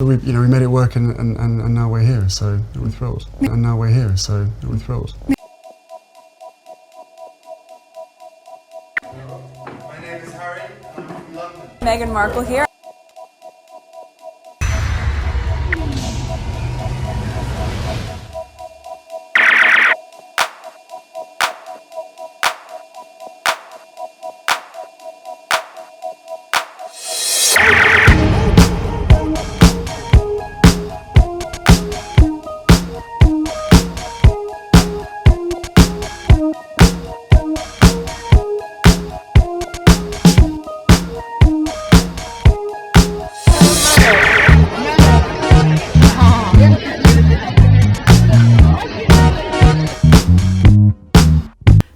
We made it work, and now we're here, so we're thrilled. And now we're here, so we're thrilled. My name is Harry. I'm from London. Meghan Markle here.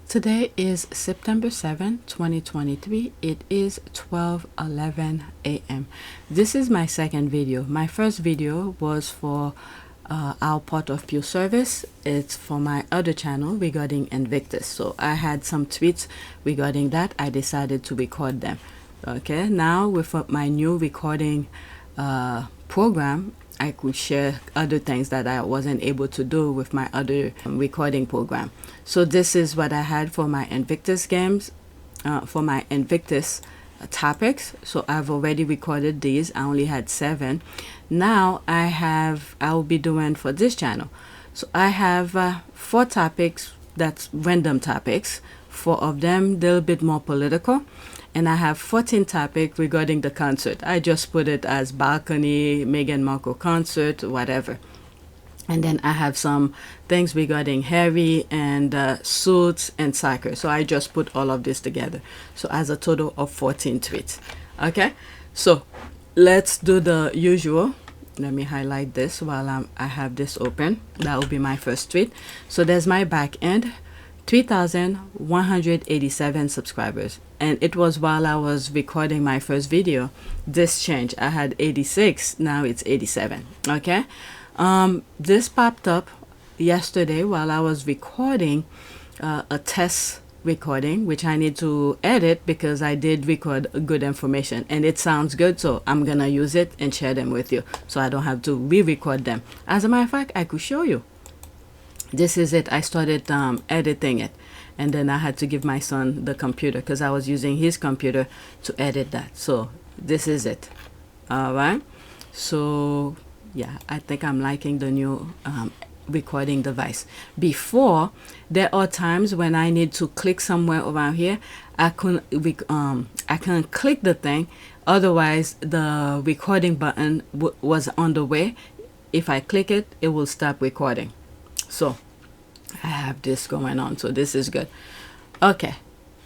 Today is September 7, 2023. It is 12:11 a.m. This is my second video. My first video was for our part of Pure Service. It's for my other channel regarding Invictus. So I had some tweets regarding that. I decided to record them. Okay, now with my new recording program, I could share other things that I wasn't able to do with my other recording program. So this is what I had for my Invictus games, for my Invictus topics. So I've already recorded these. I only had 7. Now I'll be doing for this channel. So I have 4 topics, that's random topics. 4 of them, they're a bit more political. And I have 14 topics regarding the concert. I just put it as balcony, Meghan Markle concert, whatever. And then I have some things regarding Harry and suits and soccer. So I just put all of this together. So as a total of 14 tweets. Okay, so let's do the usual. Let me highlight this while I have this open. That will be my first tweet. So there's my back end. 3,187 subscribers, and it was while I was recording my first video. This changed. I had 86, now it's 87. Okay, this popped up yesterday while I was recording a test recording, which I need to edit because I did record good information and it sounds good, so I'm gonna use it and share them with you so I don't have to re-record them. As a matter of fact, I could show you. This is it. I started editing it, and then I had to give my son the computer because I was using his computer to edit that. So this is it. All right, so yeah, I think I'm liking the new recording device. Before, there are times when I need to click somewhere around here, I can't click the thing, otherwise the recording button was on the way. If I click it, it will stop recording. So I have this going on, so this is good. Okay,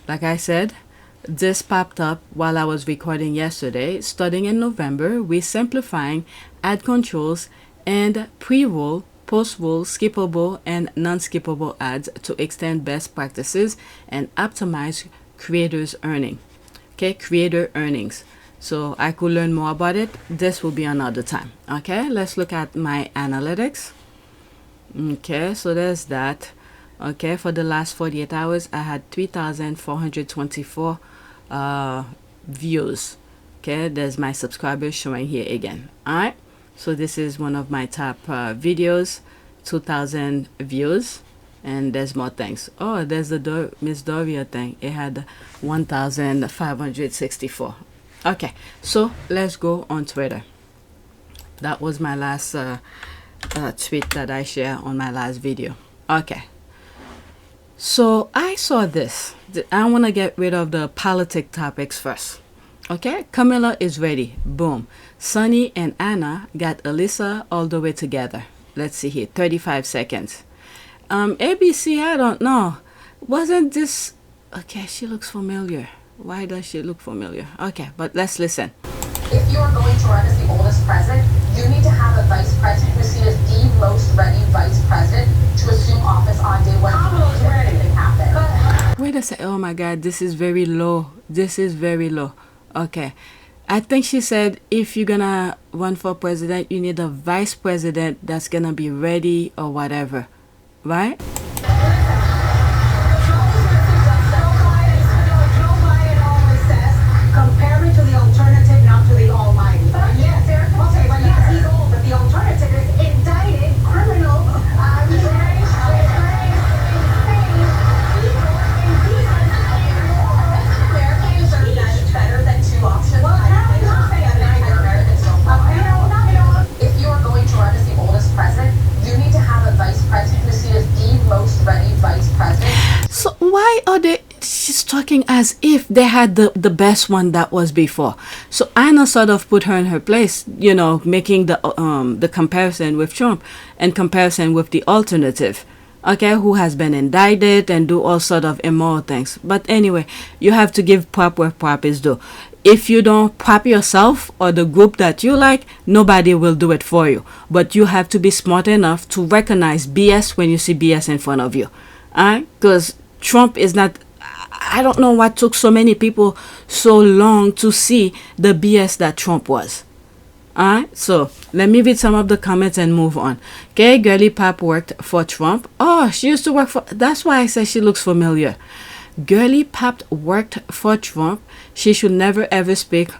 like I said, this popped up while I was recording yesterday. Starting in November, we're simplifying ad controls and pre-roll, post-roll, skippable and non-skippable ads to extend best practices and optimize creators' earning. Okay, creator earnings. So I could learn more about it. This will be another time. Okay, let's look at my analytics. Okay, so there's that. Okay, for the last 48 hours I had 3,424 views. Okay, there's my subscribers showing here again. All right, so this is one of my top videos, 2,000 views, and there's more things. Oh, there's the Miss Doria thing. It had 1,564. Okay, so let's go on Twitter. That was my last tweet that I share on my last video. Okay, so I saw this. I want to get rid of the politic topics first. Okay, Camilla is ready. Boom. Sunny and Anna got Alyssa all the way together. Let's see here, 35 seconds. ABC, I don't know, wasn't this okay? She looks familiar. Why does she look familiar? Okay, but let's listen. If you are going to run as the oldest president, you need to have a vice president who's seen as the most ready vice president to assume office on day one. Anything happen. Wait a second. Oh my God, this is very low. This is very low. Okay, I think she said if you're gonna run for president, you need a vice president that's gonna be ready or whatever, right? Compare me to the alternative, not to the almighty. Yes, okay, but yes, he's oh, she's talking as if they had the best one that was before. So Anna sort of put her in her place, you know, making the comparison with Trump and comparison with the alternative, okay, who has been indicted and do all sort of immoral things. But anyway, you have to give prop where prop is due. If you don't prop yourself or the group that you like, nobody will do it for you. But you have to be smart enough to recognize BS when you see BS in front of you. Alright? Because Trump is not, I don't know what took so many people so long to see the BS that Trump was. Alright, so let me read some of the comments and move on. Okay, Girly Pop worked for Trump. Oh, she used to work for, that's why I say she looks familiar. Girly Pop worked for Trump. She should never ever speak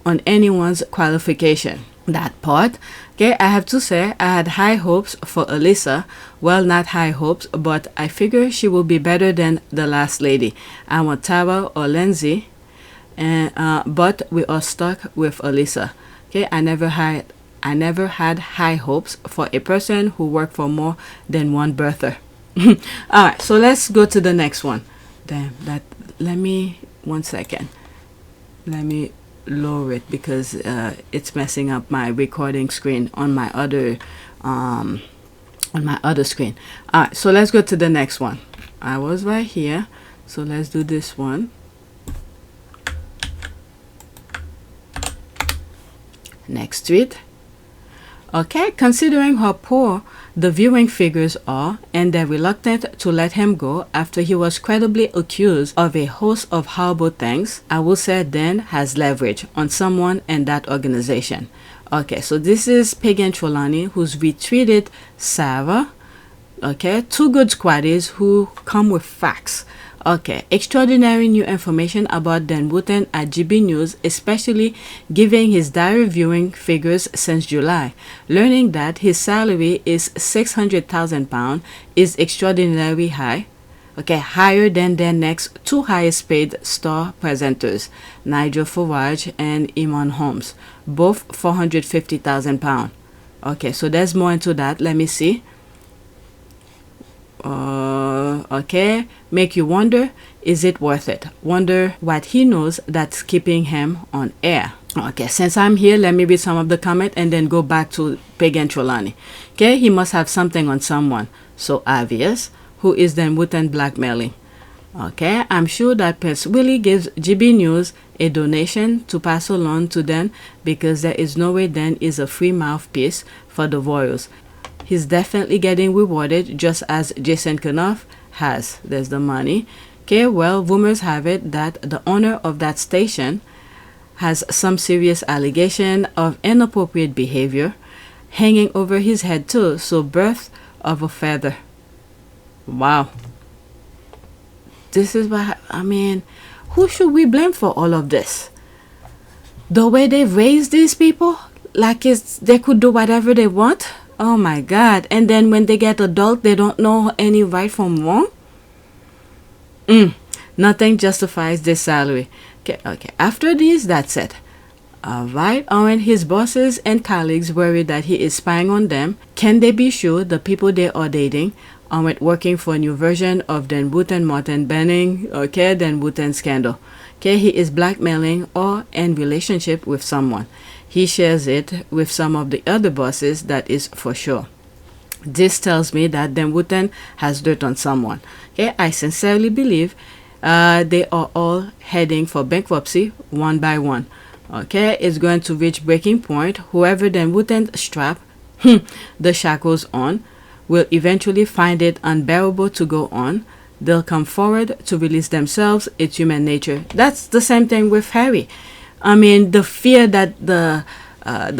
on anyone's qualification. That part. Okay, I have to say I had high hopes for Alyssa. Well, not high hopes, but I figure she will be better than the last lady. I want Tara or Lindsay, and but we are stuck with Alyssa. Okay, I never had high hopes for a person who worked for more than one birther. All right, so let's go to the next one. Damn, let me 1 second. Let me lower it because it's messing up my recording screen on my other screen. All right, so let's go to the next one. I was right here, so let's do this one. Next tweet. Okay, considering how poor the viewing figures are and they're reluctant to let him go after he was credibly accused of a host of horrible things, I will say Dan has leverage on someone in that organization. Okay, so this is Pagan Trelawney who's retweeted Sarah. Okay, two good squaddies who come with facts. Okay, extraordinary new information about Dan Wootton at GB News, especially giving his diary viewing figures since July. Learning that his salary is £600,000 is extraordinarily high. Okay, higher than their next two highest paid star presenters, Nigel Farage and Iman Holmes, both £450,000. Okay, so there's more into that. Let me see. Okay, make you wonder, is it worth it? Wonder what he knows that's keeping him on air. Okay, since I'm here, let me read some of the comment and then go back to Pagan Trelawney. Okay, he must have something on someone so obvious. Who is Dan Wootton blackmailing? Okay, I'm sure that Prince Willie gives GB News a donation to pass along to Dan because there is no way Dan is a free mouthpiece for the royals. He's definitely getting rewarded just as Jason Kenoff has. There's the money. Okay, well, rumors have it that the owner of that station has some serious allegation of inappropriate behavior hanging over his head too. So birth of a feather. Wow. This is what, I mean, who should we blame for all of this? The way they've raised these people? Like they could do whatever they want? Oh my God. And then when they get adult, they don't know any right from wrong? Nothing justifies this salary. Okay. After this, that's it. Alright. Aren't his bosses and colleagues worried that he is spying on them? Can they be sure the people they are dating aren't working for a new version of Dan Wootton Martin Benning? Okay, Dan Wootton scandal. Okay, he is blackmailing or in relationship with someone. He shares it with some of the other bosses, that is for sure. This tells me that Dan Wootton has dirt on someone. Okay, I sincerely believe they are all heading for bankruptcy one by one. Okay, it's going to reach breaking point. Whoever Dan Wootton strap the shackles on will eventually find it unbearable to go on. They'll come forward to release themselves. It's human nature. That's the same thing with Harry. I mean, the fear that the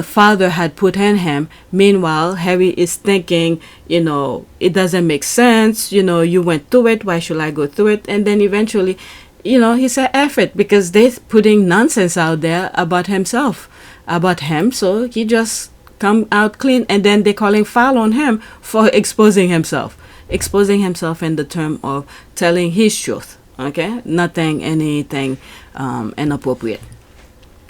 father had put in him. Meanwhile, Harry is thinking, it doesn't make sense. You went through it. Why should I go through it? And then eventually, he said, F it, because they're putting nonsense out there about himself, about him. So he just come out clean. And then they're calling foul on him for exposing himself in the term of telling his truth. Okay, anything inappropriate.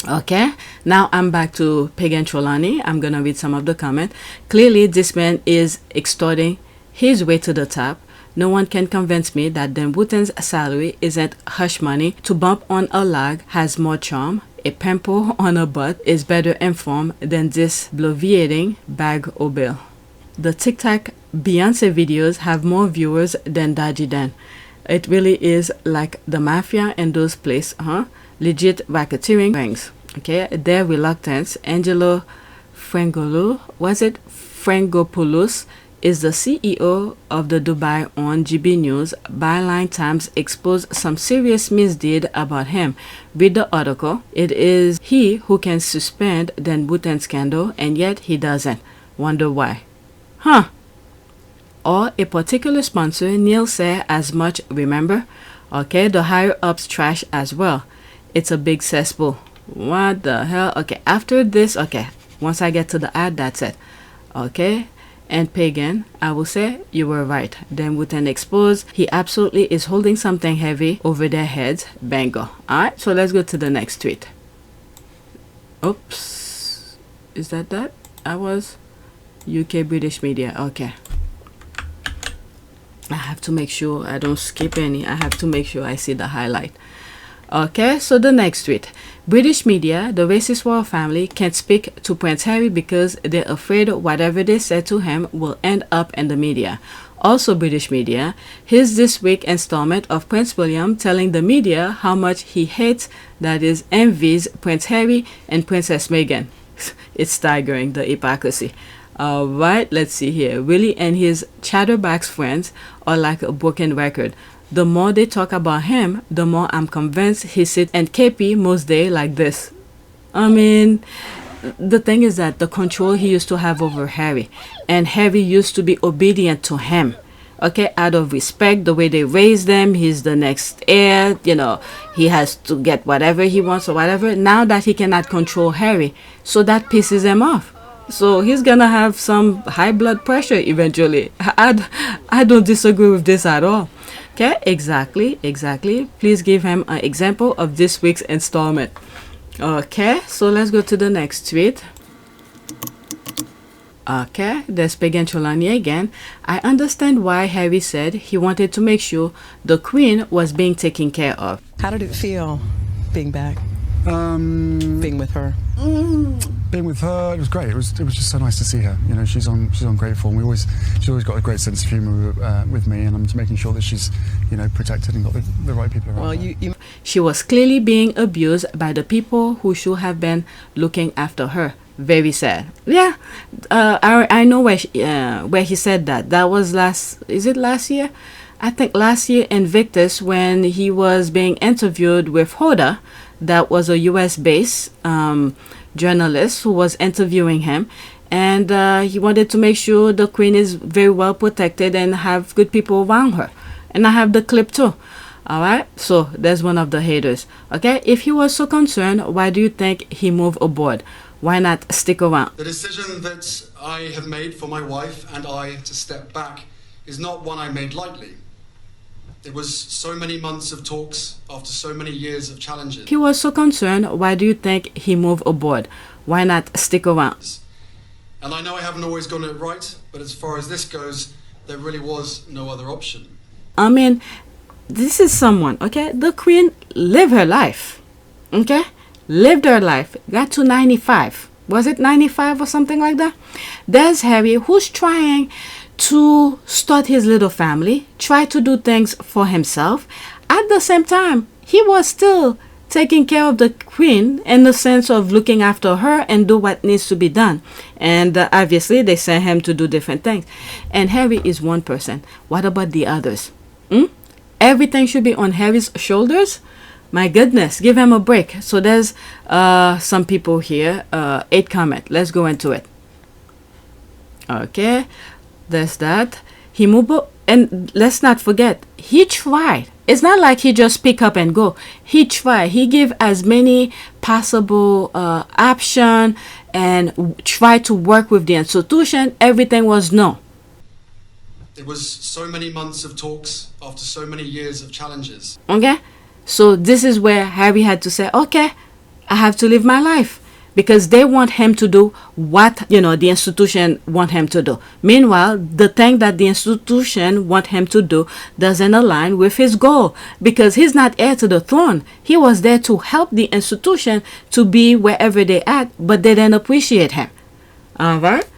Okay, now I'm back to Pagan Trelawney. I'm gonna read some of the comment. Clearly, this man is extorting his way to the top. No one can convince me that Dan Wootton's salary isn't hush money. To bump on a lag has more charm. A pimple on a butt is better informed than this bloviating bag or bill. The TikTok Beyonce videos have more viewers than Daji Dan. It really is like the mafia in those places, huh? Legit racketeering rings. Okay, their reluctance. Angelo Frangopoulos is the CEO of the Dubai on GB News. Byline Times exposed some serious misdeed about him. Read the article. It is he who can suspend Dan Wootton scandal, and yet he doesn't. Wonder why? Huh? Or a particular sponsor, Neil said as much, remember? Okay, the higher ups trash as well. It's a big cesspool. What the hell? Okay, after this, okay, once I get to the ad, that's it. Okay, and Pagan, I will say you were right. Dan Wootton exposed. He absolutely is holding something heavy over their heads. Bango. Alright, so let's go to the next tweet. Oops. Is that? I was UK British media. Okay. I have to make sure I don't skip any. I have to make sure I see the highlight. Okay, so the next tweet. British media, the racist royal family, can't speak to Prince Harry because they're afraid whatever they say to him will end up in the media. Also British media, here's this week installment of Prince William telling the media how much he hates, that is, envies Prince Harry and Princess Meghan. It's staggering, the hypocrisy. Alright, let's see here. Willie and his chatterbox friends are like a broken record. The more they talk about him, the more I'm convinced he sits and KP most day like this. I mean, the thing is that the control he used to have over Harry, and Harry used to be obedient to him. Okay, out of respect, the way they raised them, he's the next heir, you know, he has to get whatever he wants or whatever. Now that he cannot control Harry, so that pisses him off. So he's gonna have some high blood pressure eventually. I don't disagree with this at all. Okay, exactly. Please give him an example of this week's installment. Okay, so let's go to the next tweet. Okay, there's Pagan Trelawney again. I understand why Harry said he wanted to make sure the Queen was being taken care of. How did it feel being back? Being with her. Being with her, it was great. It was just so nice to see her. You know, she's on great form. She's always got a great sense of humour with me, and I'm just making sure that she's, you know, protected and got the right people around. Well, She was clearly being abused by the people who should have been looking after her. Very sad. Yeah, I know where he said that. That was last year? I think last year in Invictus when he was being interviewed with Hoda. That was a US-based journalist who was interviewing him, and he wanted to make sure the Queen is very well protected and have good people around her. And I have the clip too. Alright, so there's one of the haters. Okay, if he was so concerned, why do you think he moved aboard? Why not stick around? The decision that I have made for my wife and I to step back is not one I made lightly. It was so many months of talks after so many years of challenges. He was so concerned, why do you think he moved aboard? Why not stick around? And I know I haven't always gotten it right, but as far as this goes, there really was no other option. I mean, this is someone, okay? The Queen lived her life, okay? Lived her life, got to 95. Was it 95 or something like that? There's Harry who's trying to start his little family, try to do things for himself. At the same time, he was still taking care of the Queen in the sense of looking after her and do what needs to be done. And obviously, they sent him to do different things. And Harry is one person. What about the others? Everything should be on Harry's shoulders? My goodness, give him a break. So there's some people here. 8 comment. Let's go into it. Okay. There's that. He moved up, and let's not forget, he tried. It's not like he just pick up and go. He tried. He gave as many possible options and tried to work with the institution. Everything was no. It was so many months of talks after so many years of challenges. Okay? So this is where Harry had to say, okay, I have to live my life. And I have to make sure the Queen is being taken care of. Okay? So there's one of the haters. Okay, if he was so concerned, why do you think he moved aboard? Why not stick around? Okay, so there's Pagan Trelawney again. I understand why Harry said he wanted to make sure the Queen was being taken care of. Being with her. because they want him to do what, you know, the institution want him to do. Meanwhile, the thing that the institution want him to do doesn't align with his goal, because he's not heir to the throne. He was there to help the institution to be wherever they at, but they didn't appreciate him. All right.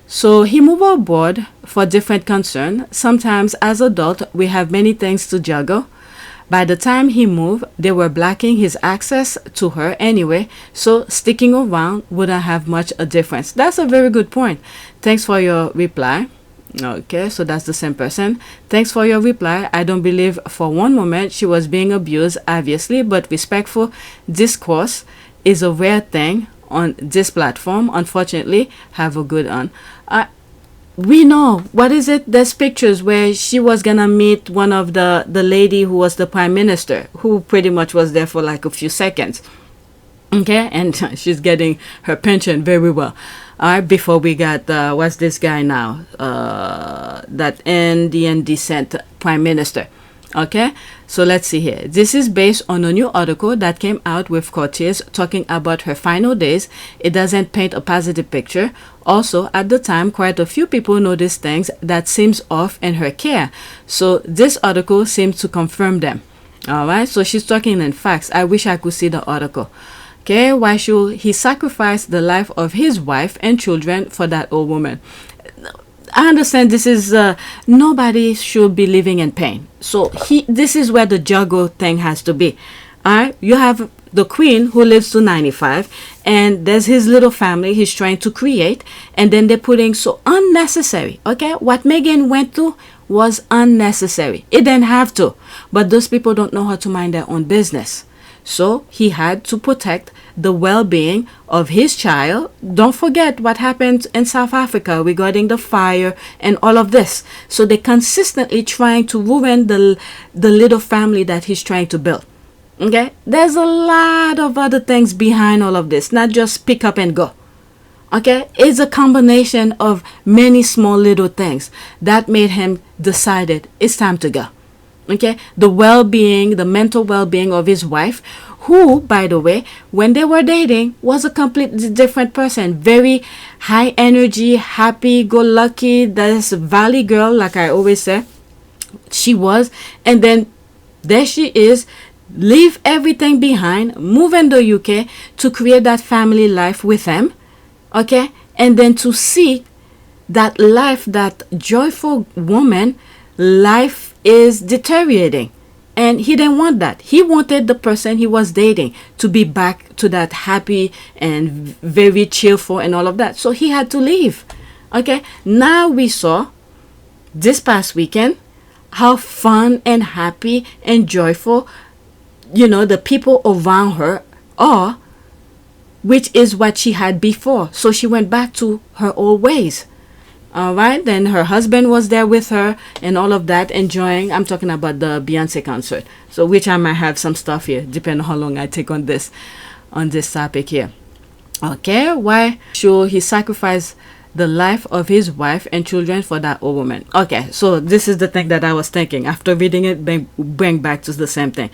So he moved aboard for different concern. Sometimes as adult, we have many things to juggle. By the time he moved, they were blocking his access to her anyway, so sticking around wouldn't have much a difference. That's a very good point. Thanks for your reply. Okay, so that's the same person. Thanks for your reply. I don't believe for one moment she was being abused, obviously, but respectful discourse is a rare thing on this platform. Unfortunately, have a good one. We know, what is it? There's pictures where she was gonna meet one of the lady who was the prime minister, who pretty much was there for like a few seconds. Okay, and she's getting her pension very well. All right, before we got what's this guy now? That Indian descent prime minister. Okay, so let's see here. This is based on a new article that came out with Cortez talking about her final days. It doesn't paint a positive picture. Also, at the time, quite a few people noticed things that seems off in her care. So this article seems to confirm them. All right, so she's talking in facts. I wish I could see the article. Okay, why should he sacrifice the life of his wife and children for that old woman? I understand this is nobody should be living in pain. So this is where the juggle thing has to be. All right, you have the queen who lives to 95, and there's his little family he's trying to create, and then they're putting so unnecessary. Okay, what Meghan went through was unnecessary. It didn't have to, but those people don't know how to mind their own business. So he had to protect the well-being of his child. Don't forget what happened in South Africa regarding the fire and all of this. So they're consistently trying to ruin the little family that he's trying to build. Okay, there's a lot of other things behind all of this, not just pick up and go. Okay, it's a combination of many small little things that made him decided it's time to go. Okay, the well-being, the mental well-being of his wife, who, by the way, when they were dating, was a completely different person. Very high energy, happy-go-lucky, this valley girl, like I always say, she was. And then there she is, leave everything behind, move in the UK to create that family life with him. Okay, and then to see that life, that joyful woman, life is deteriorating, and he didn't want that. He wanted the person he was dating to be back to that happy and very cheerful and all of that, so he had to leave. Okay, now we saw this past weekend how fun and happy and joyful, you know, the people around her are, which is what she had before. So she went back to her old ways. All right, then her husband was there with her and all of that, enjoying. I'm talking about the Beyonce concert, so which I might have some stuff here, depending on how long I take on this topic here. Okay, why should he sacrifice the life of his wife and children for that old woman? Okay, so this is the thing that I was thinking after reading it, bring back to the same thing.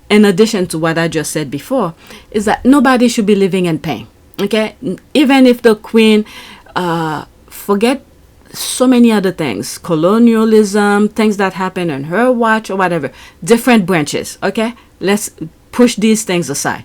In addition to what I just said before, is that nobody should be living in pain. Okay, even if the queen, forget so many other things, colonialism, things that happen on her watch or whatever, different branches. Okay, let's push these things aside.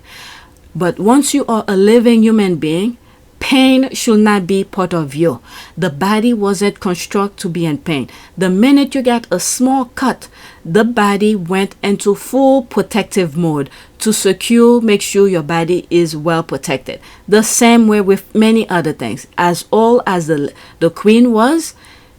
But once you are a living human being, pain should not be part of you. The body wasn't constructed to be in pain. The minute you get a small cut, the body went into full protective mode to secure, make sure your body is well protected. The same way with many other things. As old as the queen was,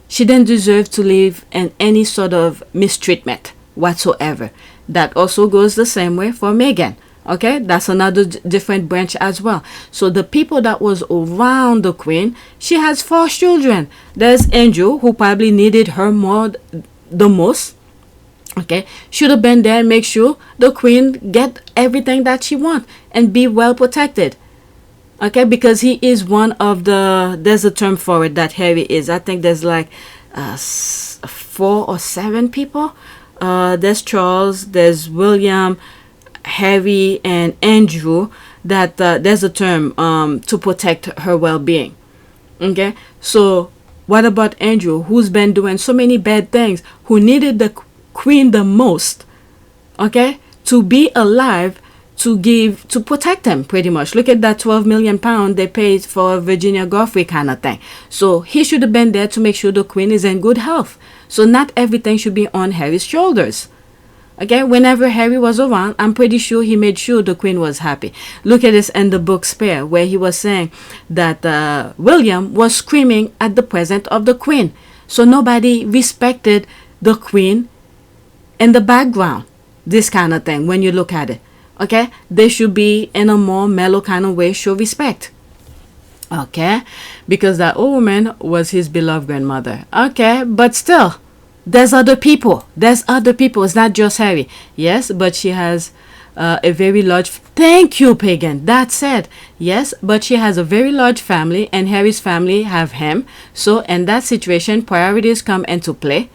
she didn't deserve to live in any sort of mistreatment whatsoever. That also goes the same way for Meghan. Okay, that's another different branch as well. So the people that was around the queen, she has 4 children. There's Andrew, who probably needed her the most. Okay, should have been there and make sure the queen get everything that she wants and be well protected. Okay, because he is one of the, there's a term for it that Harry is. I think there's like 4 or 7 people. There's Charles, there's William, Harry, and Andrew. that there's a term to protect her well-being. Okay, so what about Andrew, who's been doing so many bad things, who needed the queen the most, okay, to be alive, to protect him pretty much. Look at that 12 million pound they paid for Virginia Godfrey kind of thing. So he should have been there to make sure the queen is in good health. So not everything should be on Harry's shoulders. Okay, whenever Harry was around, I'm pretty sure he made sure the queen was happy. Look at this in the book Spare, where he was saying that William was screaming at the presence of the queen. So nobody respected the queen in the background. This kind of thing, when you look at it. Okay, they should be in a more mellow kind of way, show respect. Okay, because that old woman was his beloved grandmother. Okay, but still, there's other people. There's other people. It's not just Harry. Yes, but she has a very large... Thank you, Pagan. That's it. Yes, but she has a very large family, and Harry's family have him. So in that situation, priorities come into play.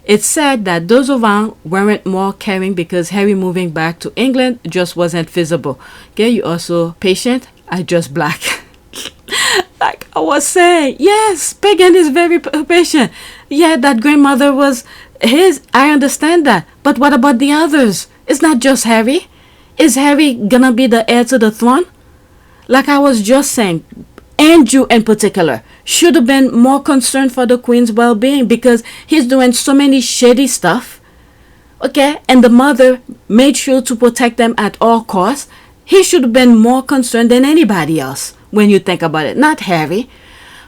It's said that those around weren't more caring because Harry moving back to England just wasn't feasible. Okay, you also patient. I just black. Like I was saying, yes, Pagan is very patient. Yeah, that grandmother was his. I understand that. But what about the others? It's not just Harry. Is Harry gonna be the heir to the throne? Like I was just saying, Andrew in particular should have been more concerned for the queen's well-being because he's doing so many shady stuff. Okay, and the mother made sure to protect them at all costs. He should have been more concerned than anybody else when you think about it, not Harry.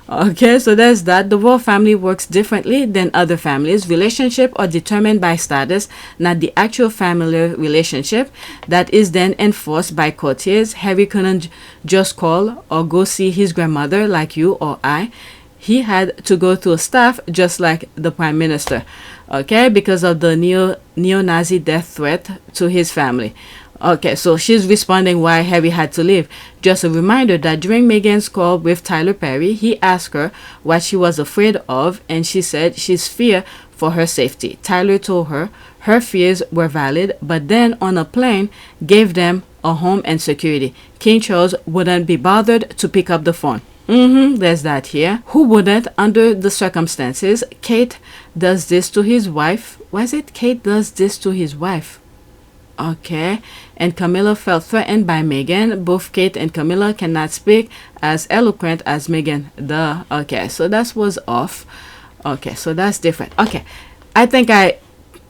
Okay, so there's that. The royal family works differently than other families. Relationships are determined by status, not the actual family relationship that is then enforced by courtiers. Harry couldn't just call or go see his grandmother like you or I. He had to go through staff just like the prime minister, okay, because of the neo-Nazi death threat to his family. Okay, so she's responding why Harry had to leave. Just a reminder that during Meghan's call with Tyler Perry, he asked her what she was afraid of, and she said she's fear for her safety. Tyler told her her fears were valid, but then on a plane gave them a home and security. King Charles wouldn't be bothered to pick up the phone. There's that here. Who wouldn't under the circumstances? Kate does this to his wife. Was it Kate does this to his wife? Okay, and Camilla felt threatened by Meghan. Both Kate and Camilla cannot speak as eloquent as Meghan. Duh. Okay, so that was off. Okay, so that's different. Okay, I think I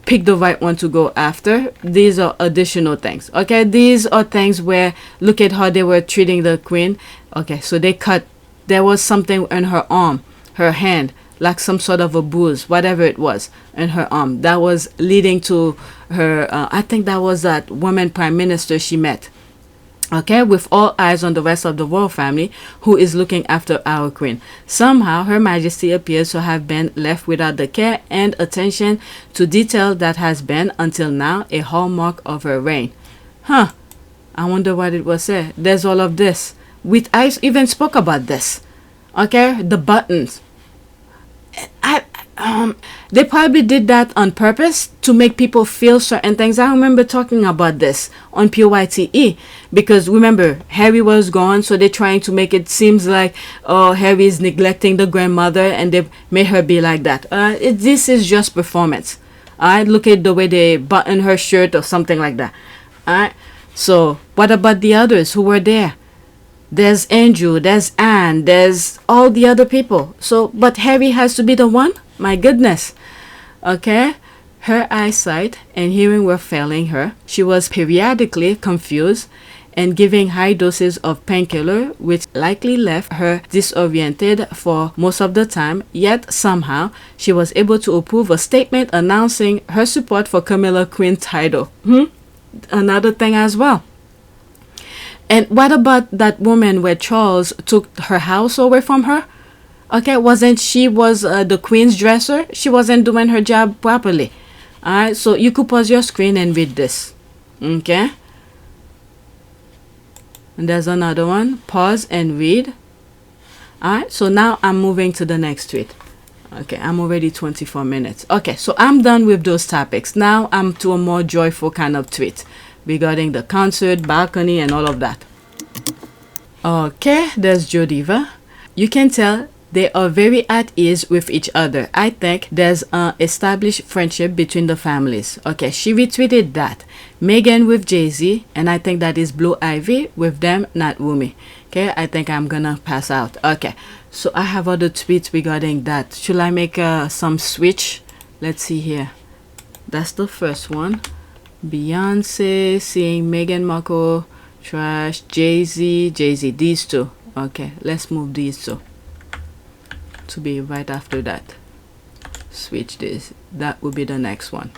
picked the right one to go after. These are additional things. Okay, these are things where look at how they were treating the queen. Okay, so they cut. There was something in her arm, her hand, like some sort of a bruise, whatever it was, in her arm. That was leading to her, I think that was that woman prime minister she met. Okay, with all eyes on the rest of the royal family who is looking after our queen. Somehow, Her Majesty appears to have been left without the care and attention to detail that has been, until now, a hallmark of her reign. Huh, I wonder what it was said. There's all of this. I even spoke about this. Okay, the buttons. They probably did that on purpose to make people feel certain things. I remember talking about this on PYTE because remember Harry was gone, so they're trying to make it seems like Harry is neglecting the grandmother, and they made her be like that. This is just performance. Look at the way they button her shirt or something like that. So what about the others who were there? There's Andrew, there's Anne, there's all the other people. So, but Harry has to be the one? My goodness. Okay. Her eyesight and hearing were failing her. She was periodically confused and giving high doses of painkiller, which likely left her disoriented for most of the time. Yet somehow she was able to approve a statement announcing her support for Camilla Queen's title. Another thing as well. And what about that woman where Charles took her house away from her? Okay, wasn't she was the queen's dresser? She wasn't doing her job properly. Alright, so you could pause your screen and read this. Okay. And there's another one. Pause and read. Alright, so now I'm moving to the next tweet. Okay, I'm already 24 minutes. Okay, so I'm done with those topics. Now I'm to a more joyful kind of tweet regarding the concert, balcony, and all of that. Okay, there's Jodiva. You can tell they are very at ease with each other. I think there's an established friendship between the families. Okay, she retweeted that. Megan with Jay-Z, and I think that is Blue Ivy with them, not Wumi. Okay, I think I'm gonna pass out. Okay, so I have other tweets regarding that. Should I make some switch? Let's see here. That's the first one. Beyonce, seeing Meghan Markle, trash, Jay-Z, these two. Okay, let's move these two to be right after that. Switch this. That will be the next one.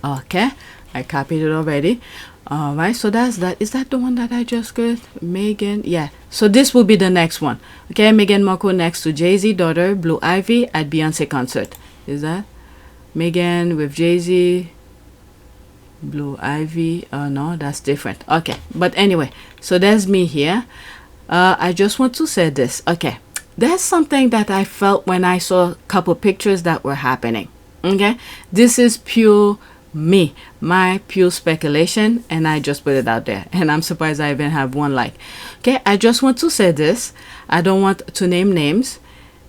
Okay, I copied it already. All right, so that's that. Is that the one that I just got? Megan, yeah. So this will be the next one. Okay, Meghan Markle next to Jay-Z daughter, Blue Ivy at Beyonce concert. Is that Megan with Jay-Z, Blue Ivy? Oh no, that's different. Okay, but anyway, so there's me here. I just want to say this. Okay, there's something that I felt when I saw a couple pictures that were happening. Okay, this is pure me, my pure speculation, and I just put it out there, and I'm surprised I even have one like. Okay, I just want to say this. I don't want to name names.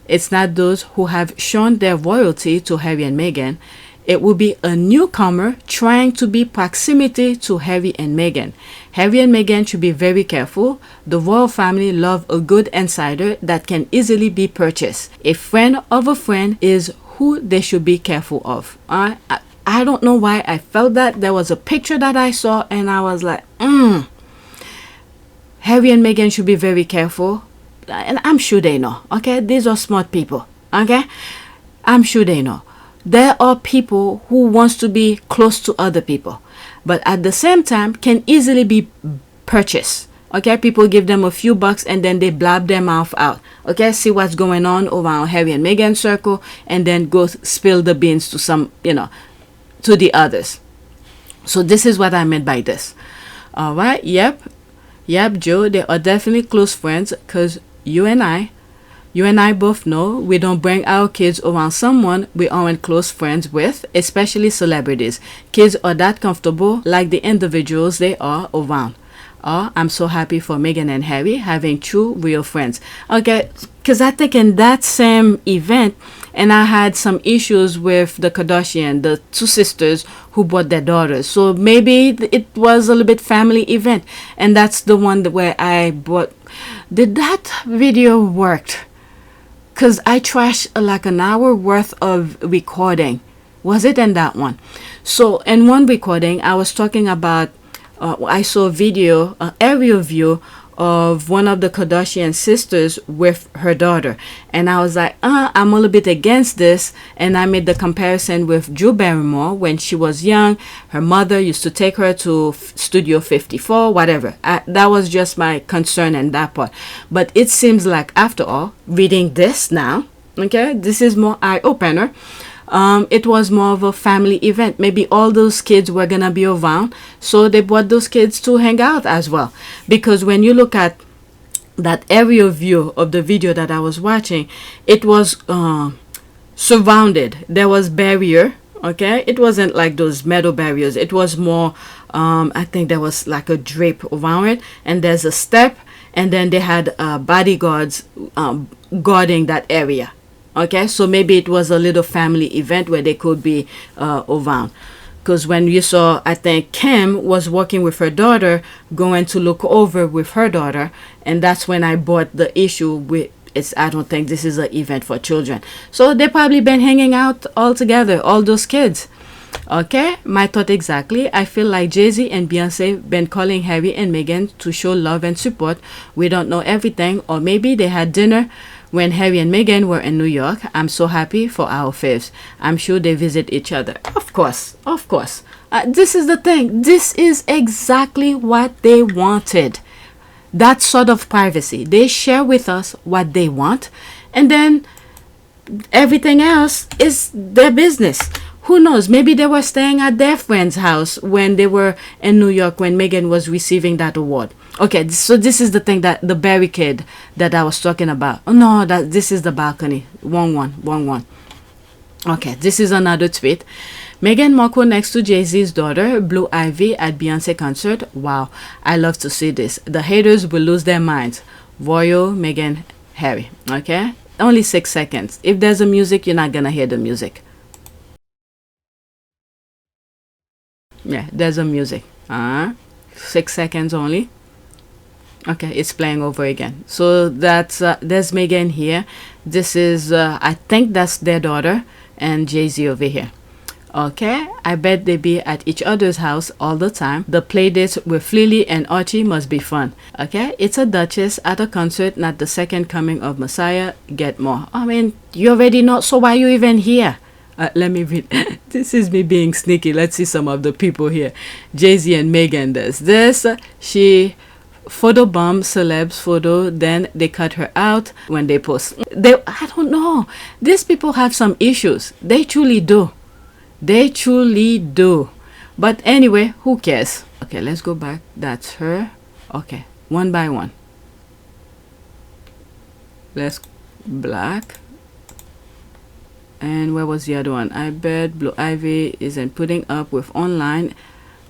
It's not those who have shown their loyalty to Harry and Meghan. It will be a newcomer trying to be proximity to Harry and Meghan. Harry and Meghan should be very careful. The royal family love a good insider that can easily be purchased. A friend of a friend is who they should be careful of. I don't know why I felt that. There was a picture that I saw and I was like, Harry and Meghan should be very careful. And I'm sure they know. Okay, these are smart people. Okay, I'm sure they know. There are people who wants to be close to other people, but at the same time can easily be purchased. Okay, people give them a few bucks and then they blab their mouth out. Okay, see what's going on around Harry and Meghan circle and then go spill the beans to some, to the others. So this is what I meant by this. All right, yep, Joe, they are definitely close friends because you and I both know we don't bring our kids around someone we aren't close friends with, especially celebrities. Kids are that comfortable like the individuals they are around. I'm so happy for Meghan and Harry having true real friends. Okay, because I think in that same event, and I had some issues with the Kardashian, the two sisters who brought their daughters. So maybe it was a little bit family event, and that's the one where I bought. Did that video work? Because I trashed like an hour worth of recording. Was it in that one? So in one recording, I was talking about, I saw a video, an aerial view of one of the Kardashian sisters with her daughter. And I was like, I'm a little bit against this. And I made the comparison with Drew Barrymore when she was young. Her mother used to take her to Studio 54, whatever. That was just my concern in that part. But it seems like, after all, reading this now, okay, this is more eye-opener. It was more of a family event. Maybe all those kids were gonna be around, so they brought those kids to hang out as well. Because when you look at that aerial view of the video that I was watching, it was surrounded. There was barrier. Okay, it wasn't like those metal barriers. It was more. I think there was like a drape around it, and there's a step, and then they had bodyguards guarding that area. Okay, so maybe it was a little family event where they could be around. Because when you saw, I think Kim was working with her daughter, going to look over with her daughter, and that's when I bought the issue with, I don't think this is an event for children. So they probably been hanging out all together, all those kids. Okay, my thought exactly. I feel like Jay-Z and Beyonce been calling Harry and Meghan to show love and support. We don't know everything, or maybe they had dinner when Harry and Meghan were in New York. I'm so happy for our faves. I'm sure they visit each other. Of course, of course. This is the thing. This is exactly what they wanted. That sort of privacy. They share with us what they want, and then everything else is their business. Who knows? Maybe they were staying at their friend's house when they were in New York when Meghan was receiving that award. Okay, so this is the thing, that the barricade that I was talking about. Oh no, this is the balcony. Wrong one. Okay, this is another tweet. Meghan Markle next to Jay-Z's daughter, Blue Ivy, at Beyonce concert. Wow, I love to see this. The haters will lose their minds. Royal, Meghan, Harry. Okay? Only 6 seconds. If there's a music, you're not gonna hear the music. Yeah, there's a music. 6 seconds only. Okay, it's playing over again. So that's there's Meghan here. This is I think that's their daughter, and Jay-Z over here. Okay, I bet they be at each other's house all the time. The play dates with Lily and Archie must be fun. Okay, it's a duchess at a concert, not the second coming of Messiah. Get more. I mean, you already know, so why are you even here? Let me read. This is me being sneaky. Let's see some of the people here. Jay-Z and Meghan does this. She photobomb celebs photo, then they cut her out when they post. I don't know. These people have some issues. They truly do. They truly do. But anyway, who cares? Okay, let's go back. That's her. Okay, one by one. Let's black. And where was the other one? I bet Blue Ivy isn't putting up with online.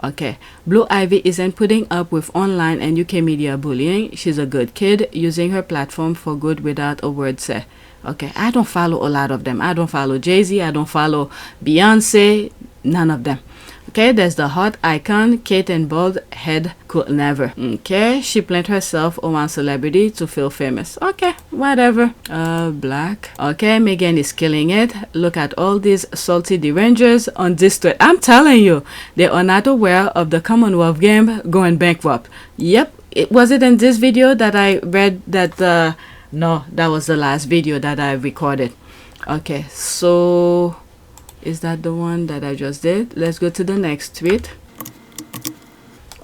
Okay, Blue Ivy isn't putting up with online and UK media bullying. She's a good kid using her platform for good without a word said. Okay, I don't follow a lot of them. I don't follow Jay-Z. I don't follow Beyonce. None of them. Okay, there's the hot icon. Kate and bald head could never. Okay, she planned herself a one celebrity to feel famous. Okay, whatever. Black. Okay, Meghan is killing it. Look at all these salty derangers on this thread. I'm telling you, they are not aware of the Commonwealth game going bankrupt. Yep, was it in this video that I read that no, that was the last video that I recorded. Okay, so is that the one that I just did? Let's go to the next tweet.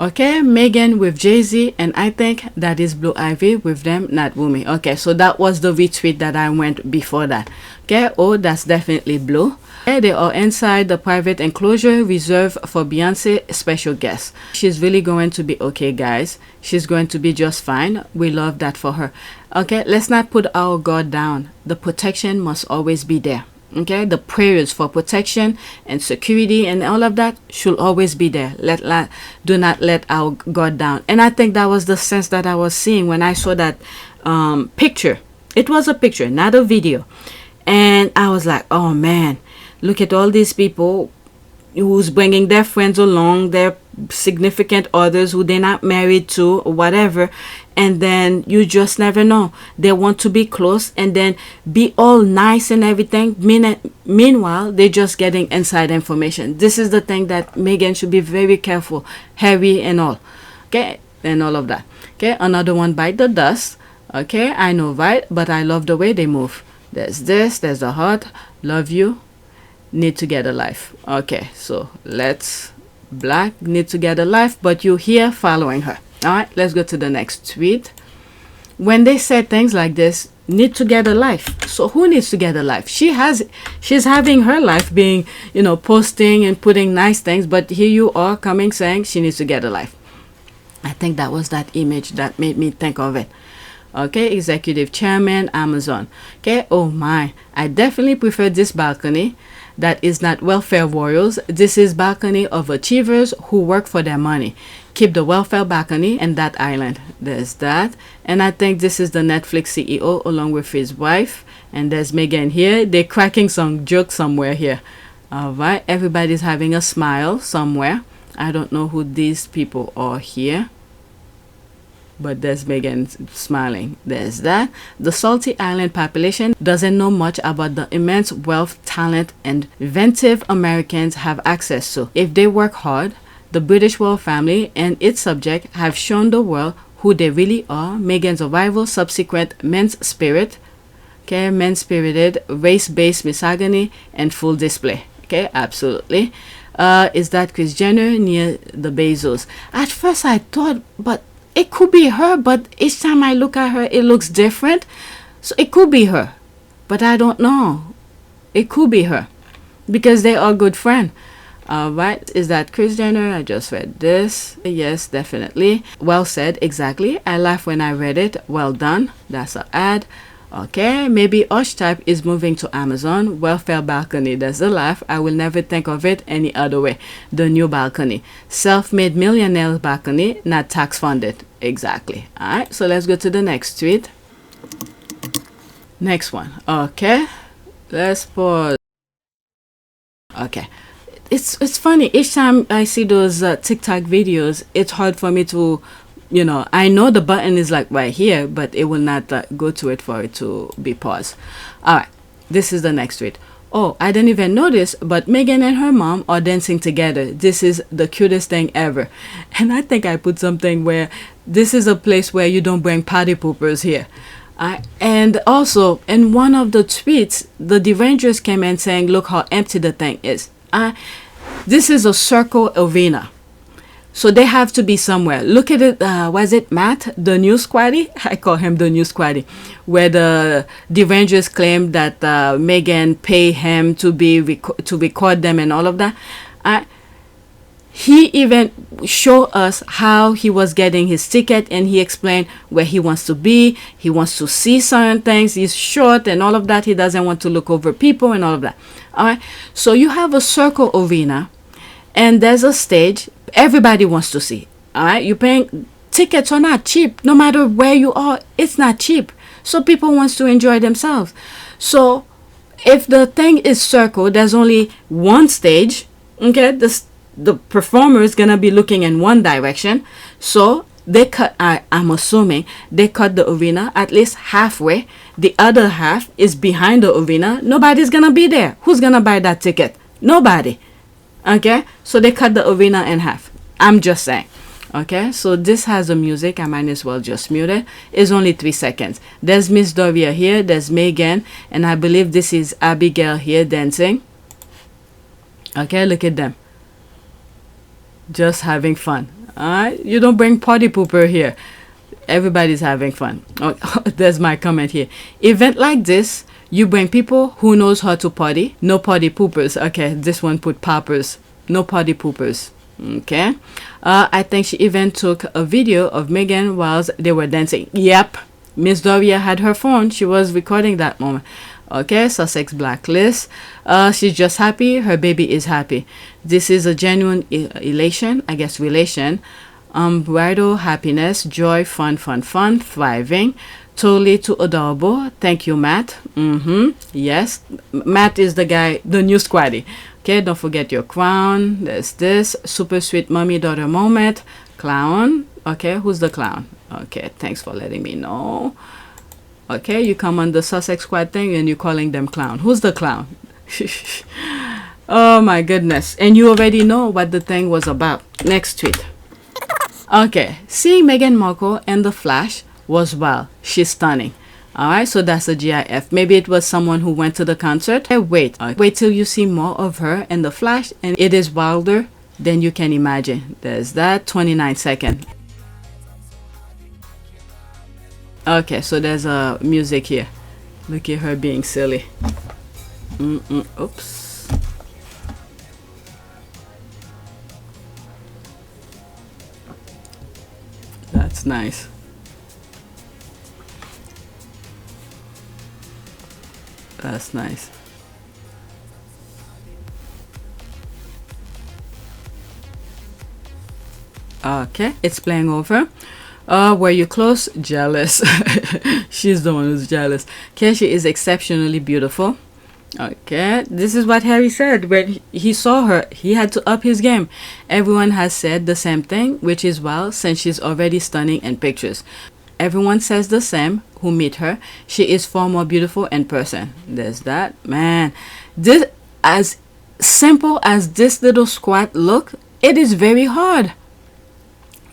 Okay, Meghan with Jay-Z, and I think that is Blue Ivy with them, not Wumi. Okay, so that was the retweet that I went before that. Okay, oh, that's definitely Blue. Okay, they are inside the private enclosure reserved for Beyonce special guests. She's really going to be okay, guys. She's going to be just fine. We love that for her. Okay, let's not put our guard down. The protection must always be there. Okay, the prayers for protection and security and all of that should always be there. Do not let our guard down. And I think that was the sense that I was seeing when I saw that picture. It was a picture, not a video. And I was like, oh man, look at all these people who's bringing their friends along, their significant others who they're not married to or whatever, and then you just never know. They want to be close and then be all nice and everything. Meanwhile, they're just getting inside information. This is the thing that Meghan should be very careful. Harry and all. Okay, and all of that. Okay, another one bite the dust. Okay, I know, right? But I love the way they move. There's this, there's the heart. Love you. Need to get a life. Okay, so let's black need to get a life, but you're here following her. All right, let's go to the next tweet. When they said things like this, need to get a life. So who needs to get a life? She's having her life being, you know, posting and putting nice things, but here you are coming saying she needs to get a life. I think that was that image that made me think of it. Okay, executive chairman, Amazon. Okay, oh my, I definitely prefer this balcony. That is not welfare warriors. This is balcony of achievers who work for their money. Keep the welfare balcony and that island. There's that. And I think this is the Netflix CEO along with his wife. And there's Meghan here. They're cracking some joke somewhere here. All right, everybody's having a smile somewhere. I don't know who these people are here. But there's Meghan smiling. There's that. The salty island population doesn't know much about the immense wealth, talent, and inventive Americans have access to. If they work hard, the British royal family and its subject have shown the world who they really are. Meghan's arrival, subsequent men's spirit, okay, men-spirited, race-based misogyny, and full display. Okay, absolutely. Is that Kris Jenner near the Bezos? At first I thought, but it could be her, but each time I look at her, it looks different. So it could be her, but I don't know. It could be her because they are good friends. Right, is that Kris Jenner? I just read this. Yes, definitely. Well said, exactly. I laughed when I read it. Well done. That's an ad. Okay, maybe Archetype is moving to Amazon. Welfare balcony. There's a laugh. I will never think of it any other way. The new balcony. Self-made millionaire balcony, not tax funded. Exactly. Alright, so let's go to the next tweet. Next one. Okay. Let's pause. Okay. It's funny. Each time I see those TikTok videos, it's hard for me to, you know, I know the button is like right here, but it will not go to it for it to be paused. All right, this is the next tweet. Oh, I didn't even notice, but Megan and her mom are dancing together. This is the cutest thing ever. And I think I put something where this is a place where you don't bring party poopers here. And also, in one of the tweets, the Derangers came in saying, look how empty the thing is. This is a circle arena. So they have to be somewhere. Look at it. Was it Matt, the new squaddy? I call him the new squaddy. Where the Derangers claimed that Megan paid him to record them and all of that. He even showed us how he was getting his ticket, and he explained where he wants to be. He wants to see certain things. He's short and all of that. He doesn't want to look over people and all of that. All right. So you have a circle arena, and there's a stage. Everybody wants to see. All right. You're paying. Tickets are not cheap. No matter where you are, it's not cheap. So people wants to enjoy themselves. So if the thing is circle, there's only one stage. Okay. The performer is gonna be looking in one direction, so they cut. I'm assuming they cut the arena at least halfway. The other half is behind the arena. Nobody's gonna be there. Who's gonna buy that ticket? Nobody. Okay, so they cut the arena in half. I'm just saying. Okay, so this has the music. I might as well just mute it. It's only 3 seconds. There's Miss Doria here. There's Megan, and I believe this is Abigail here dancing. Okay, look at them. Just having fun. Alright, you don't bring party pooper here. Everybody's having fun. Oh, there's my comment here. Event like this, you bring people who knows how to party. No party poopers. Okay, this one put poppers. No party poopers. Okay. I think she even took a video of Megan whilst they were dancing. Yep, Miss Doria had her phone. She was recording that moment. Okay, Sussex blacklist. She's just happy. Her baby is happy. This is a genuine elation, I guess, relation. Bridal, happiness, joy, fun, thriving. Totally too adorable. Thank you, Matt. Yes, Matt is the guy, the new squaddy. Okay, don't forget your crown. There's this. Super sweet mommy-daughter moment. Clown. Okay, who's the clown? Okay, thanks for letting me know. Okay, you come on the Sussex squad thing and you're calling them clown. Who's the clown? Oh my goodness. And you already know what the thing was about. Next tweet. Okay, seeing Meghan Markle and the Flash was wild. She's stunning. Alright, so that's a GIF. Maybe it was someone who went to the concert. Hey, wait till you see more of her and the Flash, and it is wilder than you can imagine. There's that. 29 seconds. Okay, so there's a music here. Look at her being silly. Oops. That's nice. That's nice. Okay, it's playing over. Were you close? Jealous. She's the one who's jealous. Okay, she is exceptionally beautiful. Okay, this is what Harry said when he saw her. He had to up his game. Everyone has said the same thing, which is wild since she's already stunning in pictures. Everyone says the same who meet her. She is far more beautiful in person. There's that. Man, this, as simple as this little squat look, it is very hard.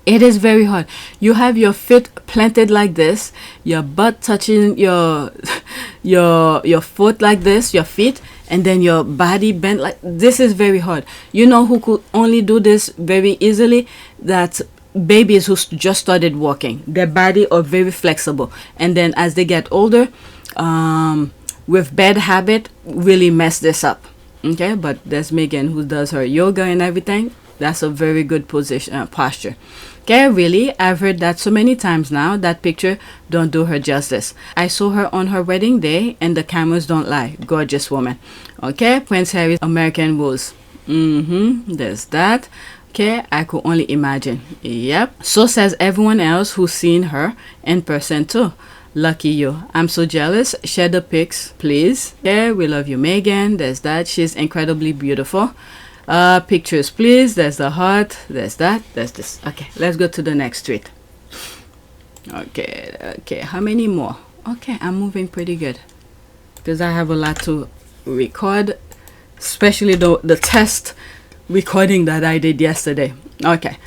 It is very hard. You have your feet planted like this, your butt touching your foot like this, your feet, and then your body bent like this. Is very hard. You know who could only do this very easily? That's babies who just started walking. Their body are very flexible, and then as they get older, with bad habit, really mess this up. Okay, but there's Megan who does her yoga and everything. That's a very good position, posture. Okay, really, I've heard that so many times now. That picture don't do her justice. I saw her on her wedding day, and the cameras don't lie. Gorgeous woman. Okay, Prince Harry's American rules. There's that. Okay, I could only imagine. Yep. So says everyone else who's seen her in person too. Lucky you. I'm so jealous. Share the pics, please. Okay, we love you, Meghan. There's that. She's incredibly beautiful. Pictures, please. There's the heart. There's that. There's this. Okay, let's go to the next tweet. Okay. How many more? Okay, I'm moving pretty good because I have a lot to record, especially the test recording that I did yesterday. Okay.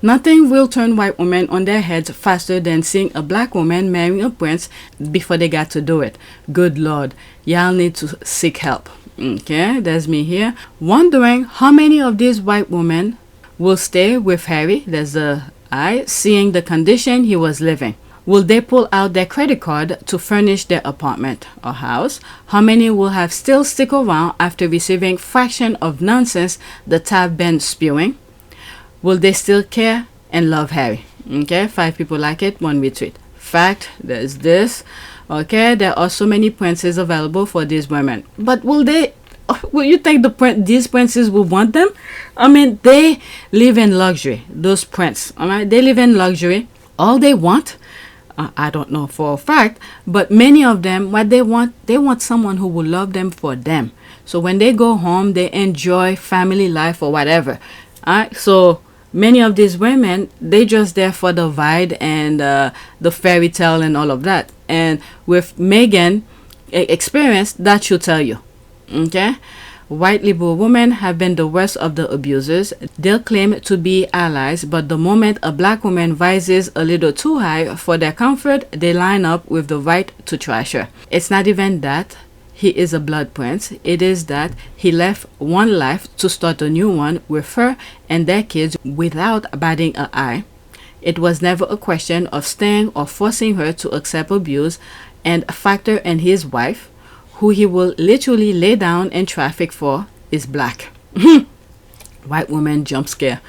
Nothing will turn white women on their heads faster than seeing a black woman marrying a prince before they got to do it. Good Lord. Y'all need to seek help. Okay, there's me here. Wondering how many of these white women will stay with Harry. There's the I. Seeing the condition he was living. Will they pull out their credit card to furnish their apartment or house? How many will have still stick around after receiving fraction of nonsense that have been spewing? Will they still care and love Harry? Okay, 5 people like it, 1 retweet. Fact, there's this. Okay, there are so many princes available for these women. But will you think these princes will want them? I mean, they live in luxury, those princes. All right, they live in luxury. All they want, I don't know for a fact, but many of them, what they want someone who will love them for them. So when they go home, they enjoy family life or whatever. All right, so many of these women, they just there for the vibe and the fairy tale and all of that. And with Meghan experience, that should tell you. Okay, white liberal women have been the worst of the abusers. They'll claim to be allies, but the moment a black woman rises a little too high for their comfort, they line up with the right to trash her. It's not even that he is a blood prince. It is that he left one life to start a new one with her and their kids without batting an eye. It was never a question of staying or forcing her to accept abuse, and a factor in his wife, who he will literally lay down in traffic for, is black. White woman jump scare.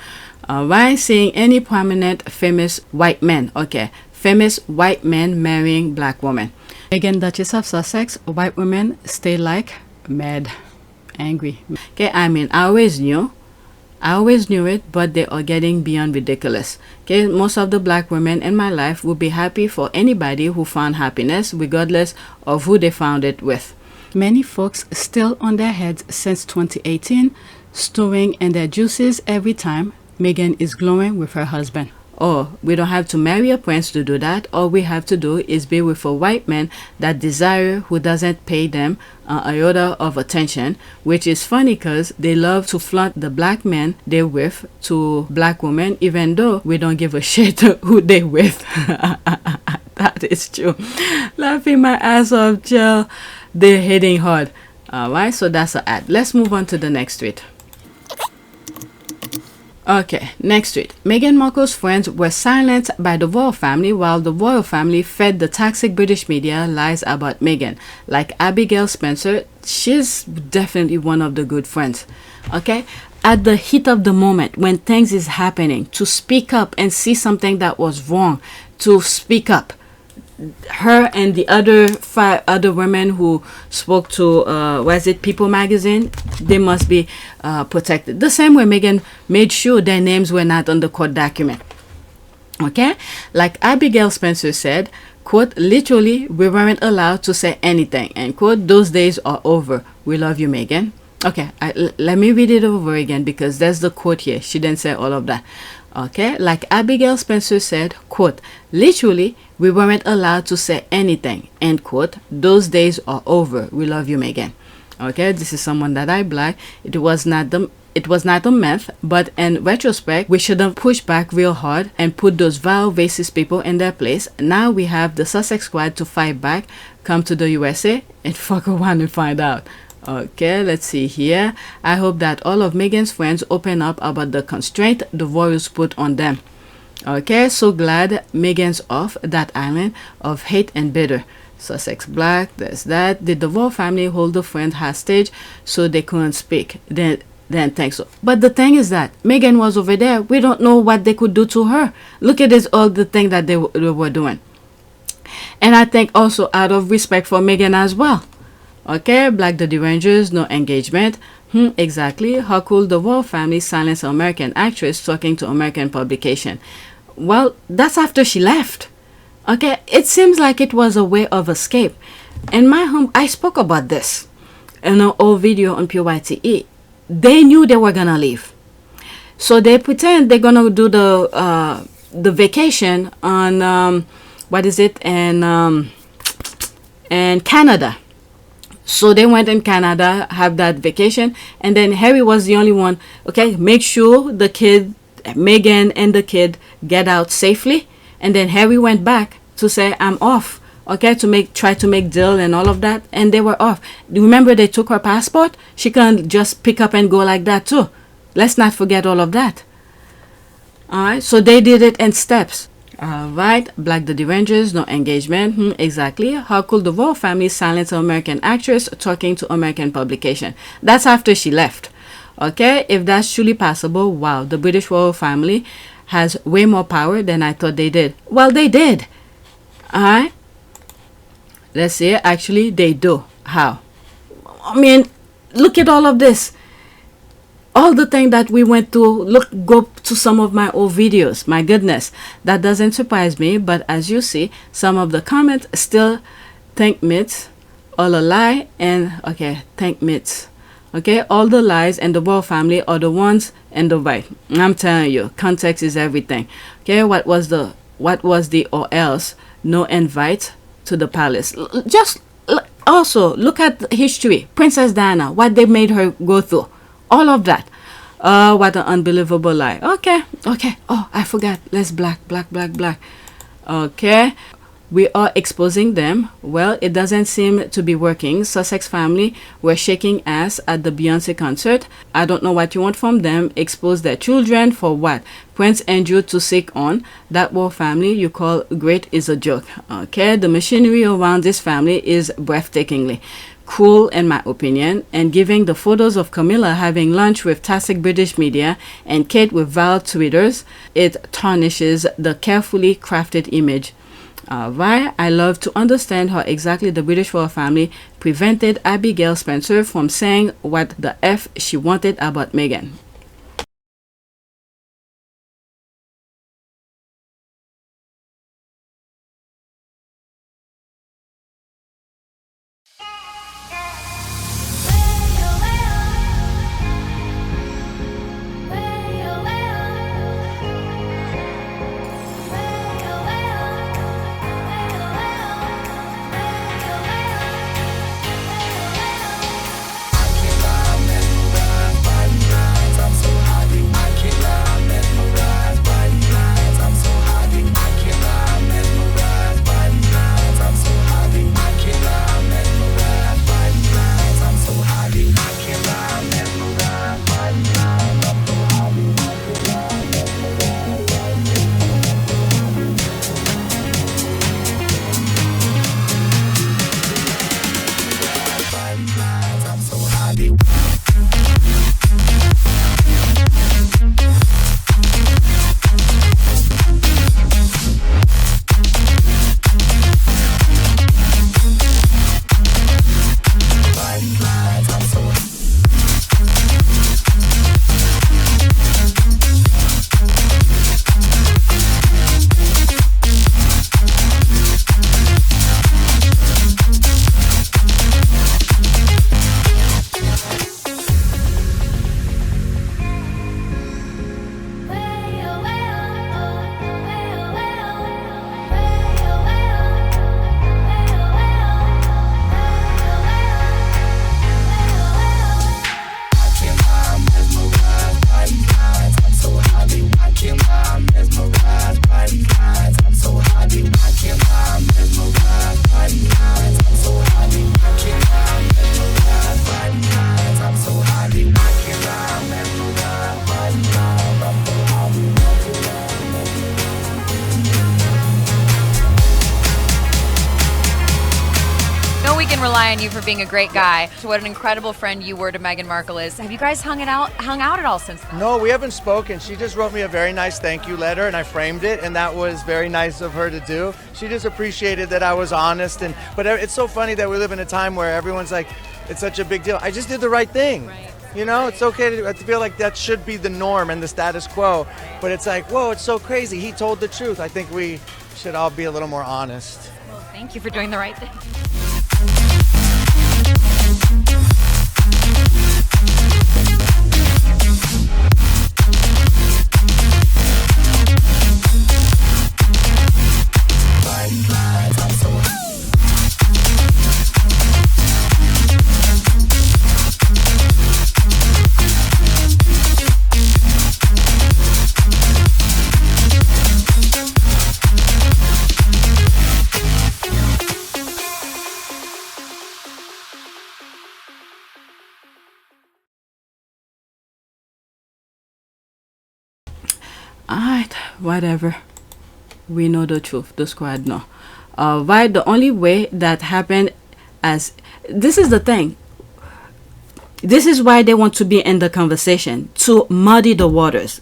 Why seeing any prominent famous white men? Okay, famous white men marrying black women. Again, Duchess of Sussex, white women stay like mad, angry. Okay, I mean, I always knew it, but they are getting beyond ridiculous. Okay, most of the black women in my life would be happy for anybody who found happiness, regardless of who they found it with. Many folks still on their heads since 2018, stewing in their juices every time Meghan is glowing with her husband. Oh, we don't have to marry a prince to do that. All we have to do is be with a white man that desire who doesn't pay them an iota of attention, which is funny because they love to flaunt the black men they're with to black women, even though we don't give a shit who they with. That is true. Laughing my ass off, Jill. They're hitting hard. Alright, so that's an ad. Let's move on to the next tweet. Okay, next tweet. Meghan Markle's friends were silenced by the royal family while the royal family fed the toxic British media lies about Meghan. Like Abigail Spencer, she's definitely one of the good friends. Okay? At the heat of the moment, when things is happening, to speak up and see something that was wrong, to speak up. Her and the other 5 other women who spoke to People magazine, they must be protected. The same way Meghan made sure their names were not on the court document. Okay, like Abigail Spencer said, quote, literally, we weren't allowed to say anything, end quote. Those days are over. We love you, Meghan. Okay, let me read it over again because there's the quote here. She didn't say all of that. Okay, like Abigail Spencer said, quote, literally, we weren't allowed to say anything, end quote. Those days are over. We love you, Meghan. Okay, this is someone that I black. It was not a myth, but in retrospect, we should have pushed back real hard and put those vile racist people in their place. Now we have the Sussex squad to fight back, come to the USA, and fuck around and find out. Okay, let's see here. I hope that all of Meghan's friends open up about the constraint the royals put on them. Okay, so glad Meghan's off that island of hate and bitter. Sussex black, there's that. Did the royal family hold the friend hostage so they couldn't speak? Then didn't think so. But the thing is that Meghan was over there. We don't know what they could do to her. Look at this, all the thing that they were doing. And I think also out of respect for Meghan as well. Okay, Black the Derangers, no engagement. Exactly. How could the royal family silence an American actress talking to American publication? Well, that's after she left. Okay, it seems like it was a way of escape. In my home, I spoke about this in an old video on PYTE. They knew they were gonna leave, so they pretend they're gonna do the vacation on what is it, and Canada. So they went in Canada, have that vacation, and then Harry was the only one. Okay, make sure the kid, Meghan and the kid, get out safely. And then Harry went back to say, I'm off. Okay, try to make deal and all of that, and they were off. Remember, they took her passport. She can't just pick up and go like that too. Let's not forget all of that. All right, so they did it in steps. All right, Black the Derangers, no engagement. Exactly. How could the royal family silence an American actress talking to American publication? That's after she left. Okay, if that's truly possible, wow, the British royal family has way more power than I thought they did. Well, they did. All right. Let's see. Actually, they do. How? I mean, look at all of this. All the thing that we went through. Go to some of my old videos. My goodness, that doesn't surprise me. But as you see, some of the comments still think myths, all a lie, and okay, think myths. Okay, all the lies and the royal family are the ones in the right. I'm telling you, context is everything. Okay, what was the or else no invite to the palace? Just also look at history. Princess Diana, what they made her go through, all of that. What an unbelievable lie. Okay. Oh, I forgot. Let's black. Okay, we are exposing them. Well, it doesn't seem to be working. Sussex family were shaking ass at the Beyonce concert. I don't know what you want from them. Expose their children for what? Prince Andrew to sick on. That royal family you call great is a joke. Okay, the machinery around this family is breathtakingly cool in my opinion, and giving the photos of Camilla having lunch with toxic British media and Kate with vile tweeters, it tarnishes the carefully crafted image. Right, I love to understand how exactly the British royal family prevented Abigail Spencer from saying what the F she wanted about Meghan. behind you for being a great guy. So what an incredible friend you were to Meghan Markle is. Have you guys hung out at all since then? No, we haven't spoken. She just wrote me a very nice thank you letter, and I framed it, and that was very nice of her to do. She just appreciated that I was honest, but it's so funny that we live in a time where everyone's like, it's such a big deal. I just did the right thing. Right. You know, it's okay to feel like that should be the norm and the status quo, but it's like, whoa, it's so crazy. He told the truth. I think we should all be a little more honest. Well, thank you for doing the right thing. Alright, whatever. We know the truth. The squad know. Right, the only way that happened this is the thing. This is why they want to be in the conversation, to muddy the waters.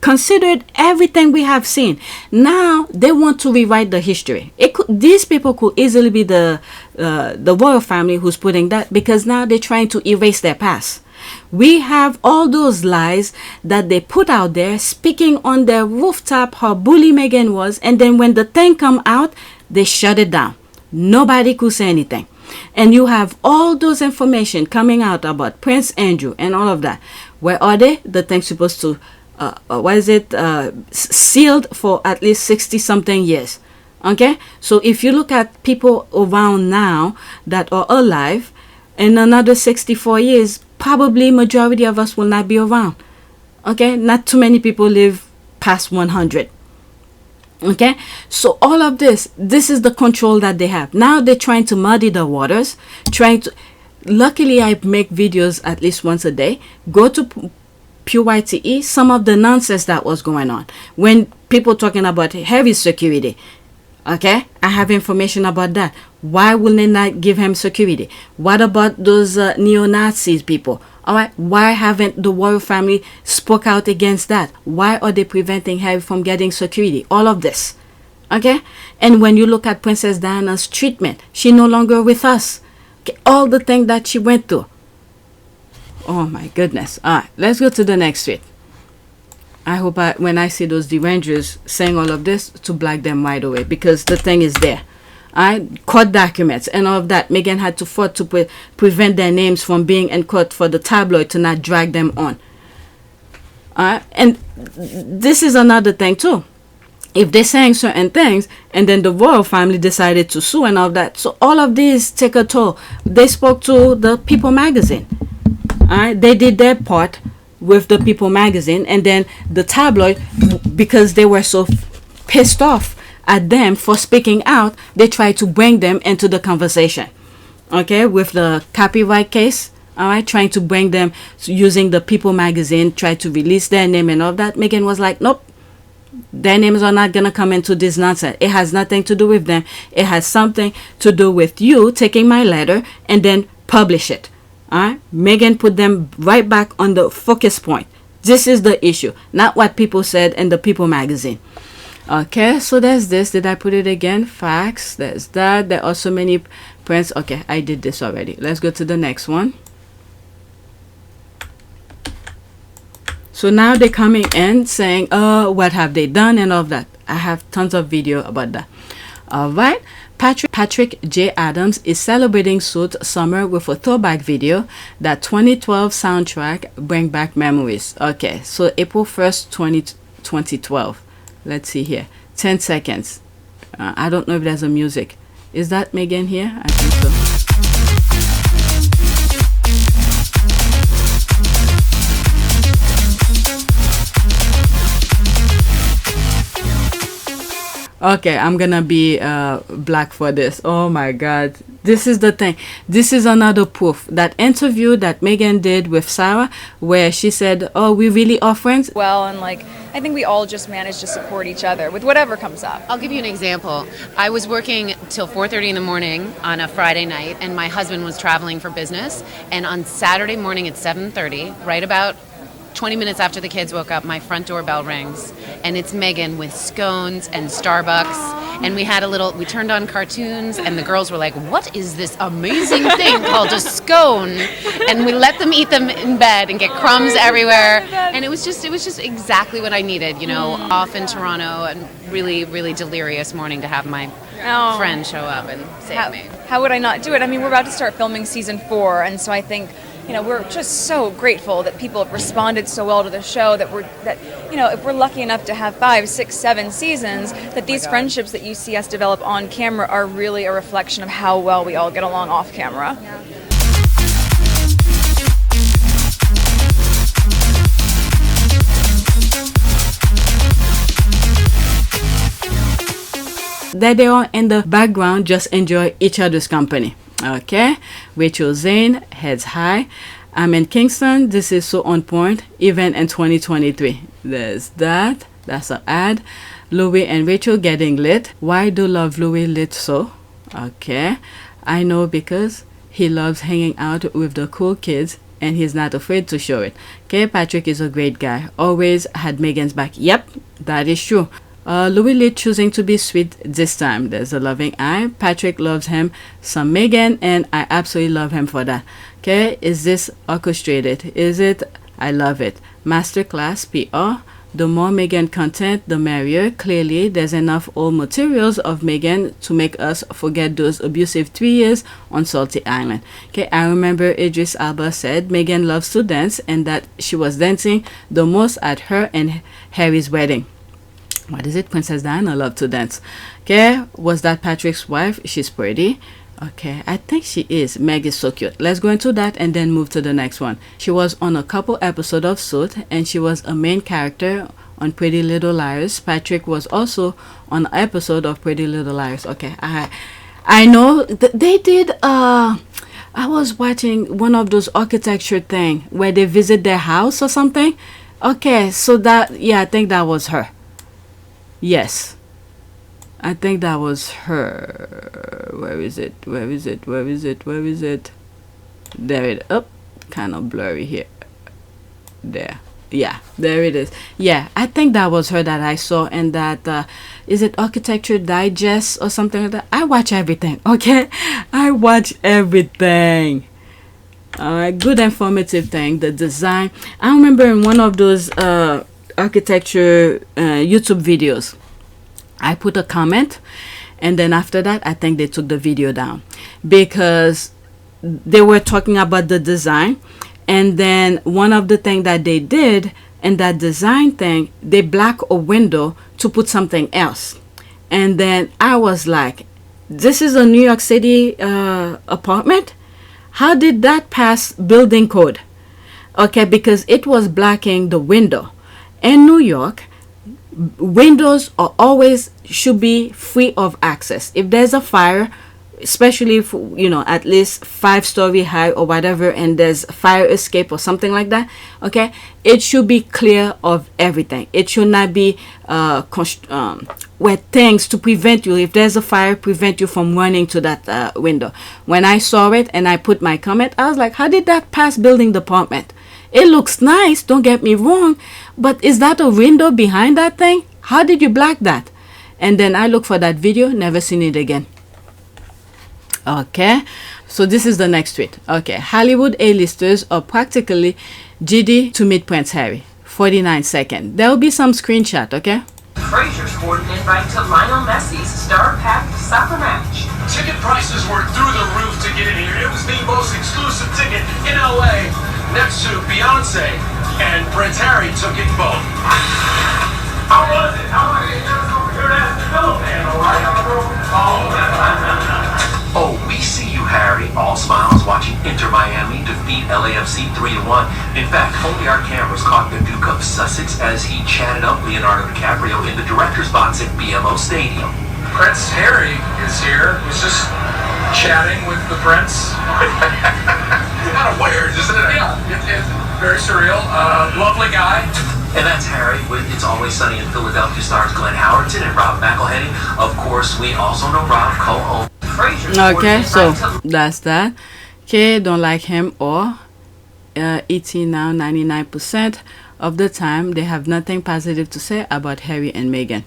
Considered everything we have seen. Now they want to rewrite the history. These people could easily be the royal family who's putting that, because now they're trying to erase their past. We have all those lies that they put out there, speaking on their rooftop how bully Meghan was, and then when the thing come out, they shut it down. Nobody could say anything. And you have all those information coming out about Prince Andrew and all of that. Where are they? The thing's supposed to sealed for at least 60 something years. Okay, so if you look at people around now that are alive, in another 64 years, probably majority of us will not be around. Okay, not too many people live past 100. Okay, so all of this is the control that they have. Now they're trying to muddy the waters, luckily I make videos at least once a day. Go to PYTE, some of the nonsense that was going on when people talking about heavy security. Okay, I have information about that. Why will they not give him security? What about those neo-Nazis people? All right, why haven't the royal family spoke out against that? Why are they preventing Harry from getting security? All of this. Okay, and when you look at Princess Diana's treatment, she no longer with us. Okay, all the things that she went through. Oh my goodness. All right, let's go to the next tweet. I hope when I see those derangers saying all of this, to block them right away, because the thing is there. Court documents and all of that. Meghan had to fight to prevent their names from being in court for the tabloid to not drag them on. And this is another thing too. If they're saying certain things and then the royal family decided to sue and all that, so all of these take a toll. They spoke to the People magazine. They did their part with the People magazine, and then the tabloid, because they were so pissed off at them for speaking out, they tried to bring them into the conversation. Okay, with the copyright case. All right, trying to bring them using the People magazine, try to release their name and all that. Meghan was like, nope, their names are not gonna come into this nonsense. It has nothing to do with them. It has something to do with you taking my letter and then publish it. Meghan put them right back on the focus point. This is the issue, not what people said in the People magazine. Okay, so there's this. Did I put it again? Facts. There's that. There are so many prints. Okay, I did this already. Let's go to the next one. So now they're coming in saying, oh, what have they done and all of that. I have tons of video about that. All right. Patrick J. Adams is celebrating Suits Summer with a throwback video. That 2012 soundtrack bring back memories. Okay, so April 1st, 2012. Let's see here. 10 seconds. I don't know if there's a music. Is that Meghan here? I think so. Okay, I'm gonna be black for this. Oh my god. This is the thing. This is another proof. That interview that Meghan did with Sarah, where she said, oh, we really are friends. Well, and like I think we all just manage to support each other with whatever comes up. I'll give you an example. I was working till 4:30 in the morning on a Friday night, and my husband was traveling for business. And on Saturday morning at 7:30, right about 20 minutes after the kids woke up, my front door bell rings, and it's Megan with scones and Starbucks. And we turned on cartoons, and the girls were like, what is this amazing thing called a scone? And we let them eat them in bed and get crumbs everywhere. And it was just exactly what I needed, off in Toronto, and really, really delirious morning to have my friend show up and save me. How would I not do it? I mean, we're about to start filming season 4, and so I think, we're just so grateful that people have responded so well to the show that if we're lucky enough to have 5, 6, 7 seasons, that these friendships that you see us develop on camera are really a reflection of how well we all get along off camera. Yeah. That they are in the background, just enjoy each other's company. Okay, Rachel Zane, heads high. I'm in Kingston. This is so on point, even in 2023. There's that. That's an ad. Louis and Rachel getting lit. Why do love Louis lit so? Okay, I know, because he loves hanging out with the cool kids and he's not afraid to show it. Okay, Patrick is a great guy. Always had Megan's back. Yep, that is true. Louis Lee choosing to be sweet this time. There's a loving eye. Patrick loves him some Megan, and I absolutely love him for that. Okay, is this orchestrated? Is it? I love it. Masterclass PR. The more Megan content, the merrier. Clearly, there's enough old materials of Megan to make us forget those abusive 3 years on Salty Island. Okay, I remember Idris Elba said Megan loves to dance, and that she was dancing the most at her and Harry's wedding. What is it? Princess Diana loved to dance. Okay, was that Patrick's wife? She's pretty. Okay, I think she is. Meg is so cute. Let's go into that and then move to the next one. She was on a couple episodes of Suit, and she was a main character on Pretty Little Liars. Patrick was also on an episode of Pretty Little Liars. Okay, I know they did. I was watching one of those architecture thing where they visit their house or something. Okay, so I think that was her. Yes, I think that was her. Where is it? There it up. Kind of blurry here. There. Yeah, there it is. Yeah, I think that was her that I saw, and that is it Architecture Digest or something like that. I watch everything. Okay, I watch everything. Good informative thing. The design. I remember in one of those architecture YouTube videos, I put a comment, and then after that I think they took the video down because they were talking about the design, and then one of the things that they did in that design thing, they black a window to put something else, and then I was like, this is a New York City apartment. How did that pass building code? Okay, because it was blacking the window. In New York, windows are always should be free of access. If there's a fire, especially if at least 5-story high or whatever, and there's fire escape or something like that, okay, it should be clear of everything. It should not be where things to prevent you, if there's a fire, prevent you from running to that window. When I saw it and I put my comment, I was like, how did that pass building department? It looks nice, don't get me wrong, but is that a window behind that thing? How did you black that? And then I look for that video, never seen it again. Okay, so this is the next tweet. Okay, Hollywood A-listers are practically giddy to meet Prince Harry. 49 seconds. There will be some screenshot, okay? Frazier scored an invite to Lionel Messi's star-packed soccer match. Ticket prices were through the roof to get in here. It was the most exclusive ticket in LA, next to Beyonce, and Prince Harry took it both. How was it? How was it? You're an Aston fan, all right? Oh, we see you, Harry. All smiles watching Inter Miami defeat LAFC 3-1. In fact, only our cameras caught the Duke of Sussex as he chatted up Leonardo DiCaprio in the director's box at BMO Stadium. Prince Harry is here. He's just chatting with the prince. Kind of weird, isn't it? Yeah, it's very surreal. Lovely guy. And that's Harry with It's Always Sunny in Philadelphia stars Glenn Howerton and Rob McElhenney. Of course, we also know Rob co-owns Frasier's. Okay, so that's that. Okay, don't like him or ET now 99% of the time they have nothing positive to say about Harry and Meghan.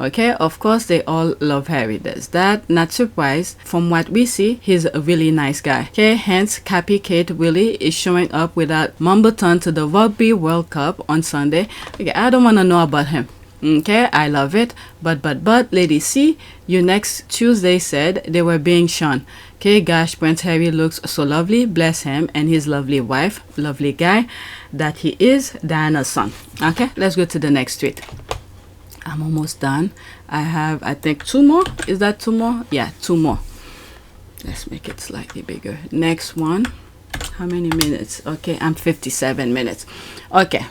Okay, of course they all love Harry. There's that. Not surprised. From what we see, he's a really nice guy. Okay, hence Cappy Kate Willie is showing up without Mumbleton to the Rugby World Cup on Sunday. Okay, I don't want to know about him. Okay, I love it. But Lady C, you next Tuesday said they were being shown. Okay, gosh, Prince Harry looks so lovely. Bless him and his lovely wife, lovely guy that he is, Diana's son. Okay, let's go to the next tweet. I'm almost done. I have, I think, 2 more. Is that 2 more? Yeah, 2 more. Let's make it slightly bigger. Next one. How many minutes? Okay, I'm 57 minutes. Okay.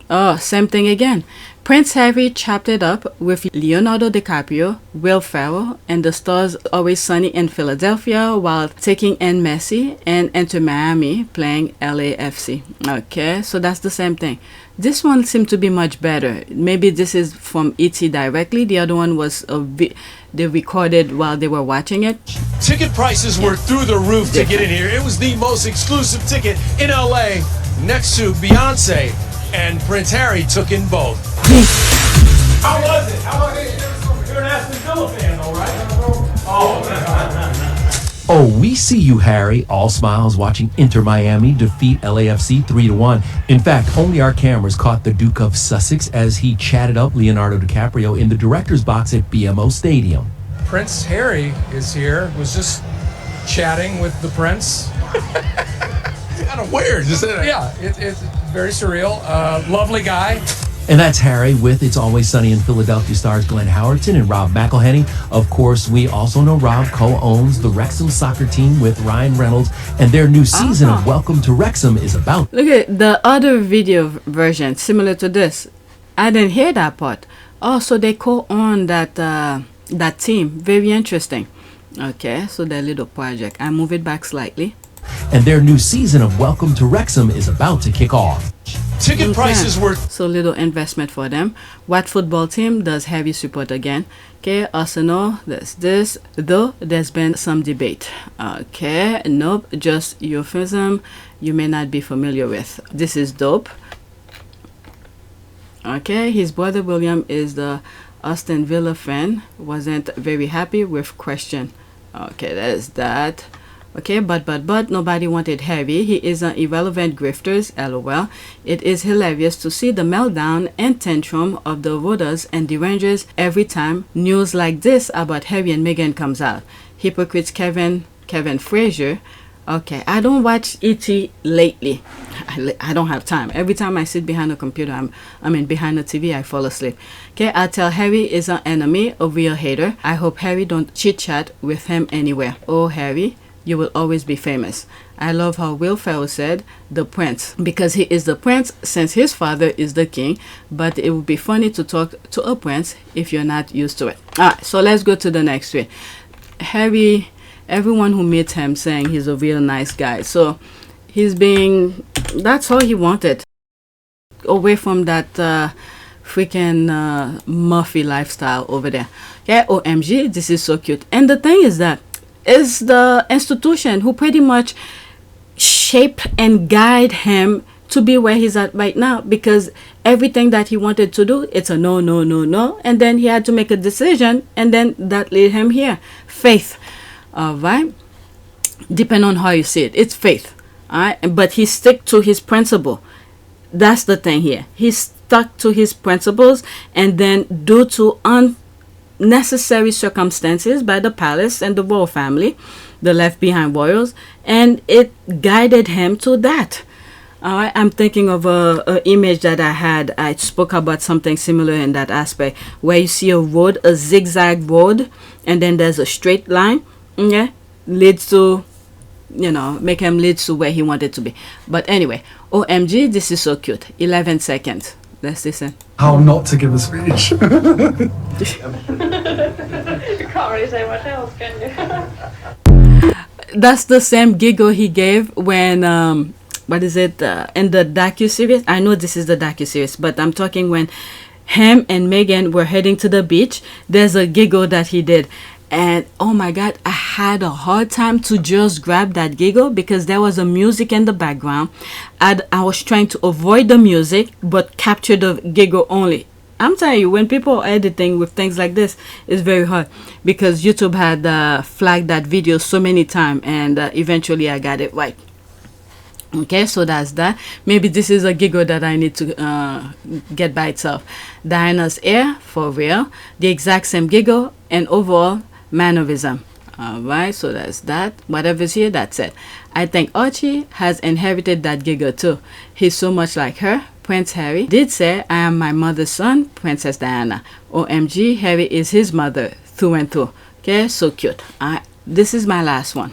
Oh, same thing again. Prince Harry chopped it up with Leonardo DiCaprio, Will Ferrell, and the stars Always Sunny in Philadelphia while taking in Messi and Enter Miami playing LAFC. Okay, so that's the same thing. This one seemed to be much better. Maybe this is from ET directly. The other one was they recorded while they were watching it. Ticket prices were through the roof to get in here. It was the most exclusive ticket in LA next to Beyonce, and Prince Harry took in both. How was it? How was it? You're an Aston Villa fan, though, right? Oh, we see you, Harry. All smiles watching Inter Miami defeat LAFC 3-1. In fact, only our cameras caught the Duke of Sussex as he chatted up Leonardo DiCaprio in the director's box at BMO Stadium. Prince Harry is here. Was just chatting with the prince. Kind of weird, isn't it? Yeah, it's very surreal. Lovely guy. And that's Harry with It's Always Sunny in Philadelphia stars Glenn Howerton and Rob McElhenney. Of course, we also know Rob co-owns the Wrexham soccer team with Ryan Reynolds, and their new season of Welcome to Wrexham is about. Look at the other video version similar to this. I didn't hear that part. Oh, so they co-own that team. Very interesting. Okay, so their little project. I move it back slightly. And their new season of Welcome to Wrexham is about to kick off. Ticket prices were... So little investment for them. What football team does Harry support again? Okay, Arsenal, there's this. Though there's been some debate. Okay, nope, just euphemism you may not be familiar with. This is dope. Okay, his brother William is the Aston Villa fan. Wasn't very happy with question. Okay, there's that. Okay, but nobody wanted Harry. He is an irrelevant grifters, lol. It is hilarious to see the meltdown and tantrum of the voters and the Rangers every time news like this about Harry and Meghan comes out. Hypocrites Kevin Frazier. Okay, I don't watch ET lately. I don't have time. Every time I sit behind a computer, behind the TV, I fall asleep. Okay, I tell Harry is an enemy, a real hater. I hope Harry don't chit-chat with him anywhere. Oh, Harry, you will always be famous. I love how Will Ferrell said the prince, because he is the prince since his father is the king, but it would be funny to talk to a prince if you're not used to it. Alright, so let's go to the next one. Harry, everyone who meets him saying he's a real nice guy. So he's being, that's all he wanted. Away from that freaking Murphy lifestyle over there. Yeah, OMG, this is so cute. And the thing is that is the institution who pretty much shaped and guide him to be where he's at right now, because everything that he wanted to do, it's a no, and then he had to make a decision, and then that led him here. Faith, all right, depending on how you see it, it's faith, all right, but he stick to his principle. That's the thing here. He stuck to his principles, and then due to unnecessary circumstances by the palace and the royal family, the left behind royals, and it guided him to that. I'm thinking of a image that I had. I spoke about something similar in that aspect, where you see a road, a zigzag road, and then there's a straight line. Yeah, leads to, make him leads to where he wanted to be. But anyway, OMG, this is so cute. 11 seconds. Let's listen. How not to give a speech. You can't really say much else, can you? That's the same giggle he gave when what is it, in the docu-series. I know this is the docu-series, but I'm talking when him and Megan were heading to the beach. There's a giggle that he did. And oh my God, I had a hard time to just grab that giggle because there was a music in the background. I was trying to avoid the music, but capture the giggle only. I'm telling you, when people are editing with things like this, it's very hard because YouTube had flagged that video so many times, and eventually I got it right. Okay, so that's that. Maybe this is a giggle that I need to get by itself. Diana's ear, for real. The exact same giggle, and overall mannerism. Alright, so that's that. Whatever's here, that's it. I think Archie has inherited that giggle too. He's so much like her. Prince Harry did say, I am my mother's son, Princess Diana. OMG, Harry is his mother through and through. Okay, so cute. This is my last one.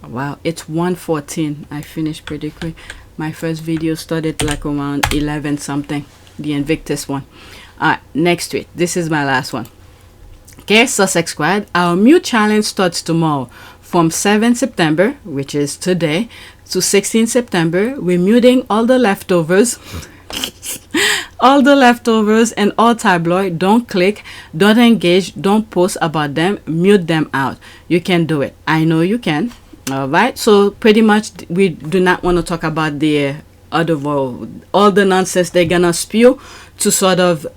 Wow, it's 1:14. I finished pretty quick. My first video started like around 11 something. The Invictus one. Alright, next tweet. This is my last one. Okay, Sussex Squad. Our mute challenge starts tomorrow from 7 September, which is today, to 16 September. We're muting all the leftovers. All the leftovers and all tabloid. Don't click, don't engage, don't post about them, mute them out. You can do it. I know you can. Alright, so pretty much we do not want to talk about the other world, all the nonsense they're gonna spew to sort of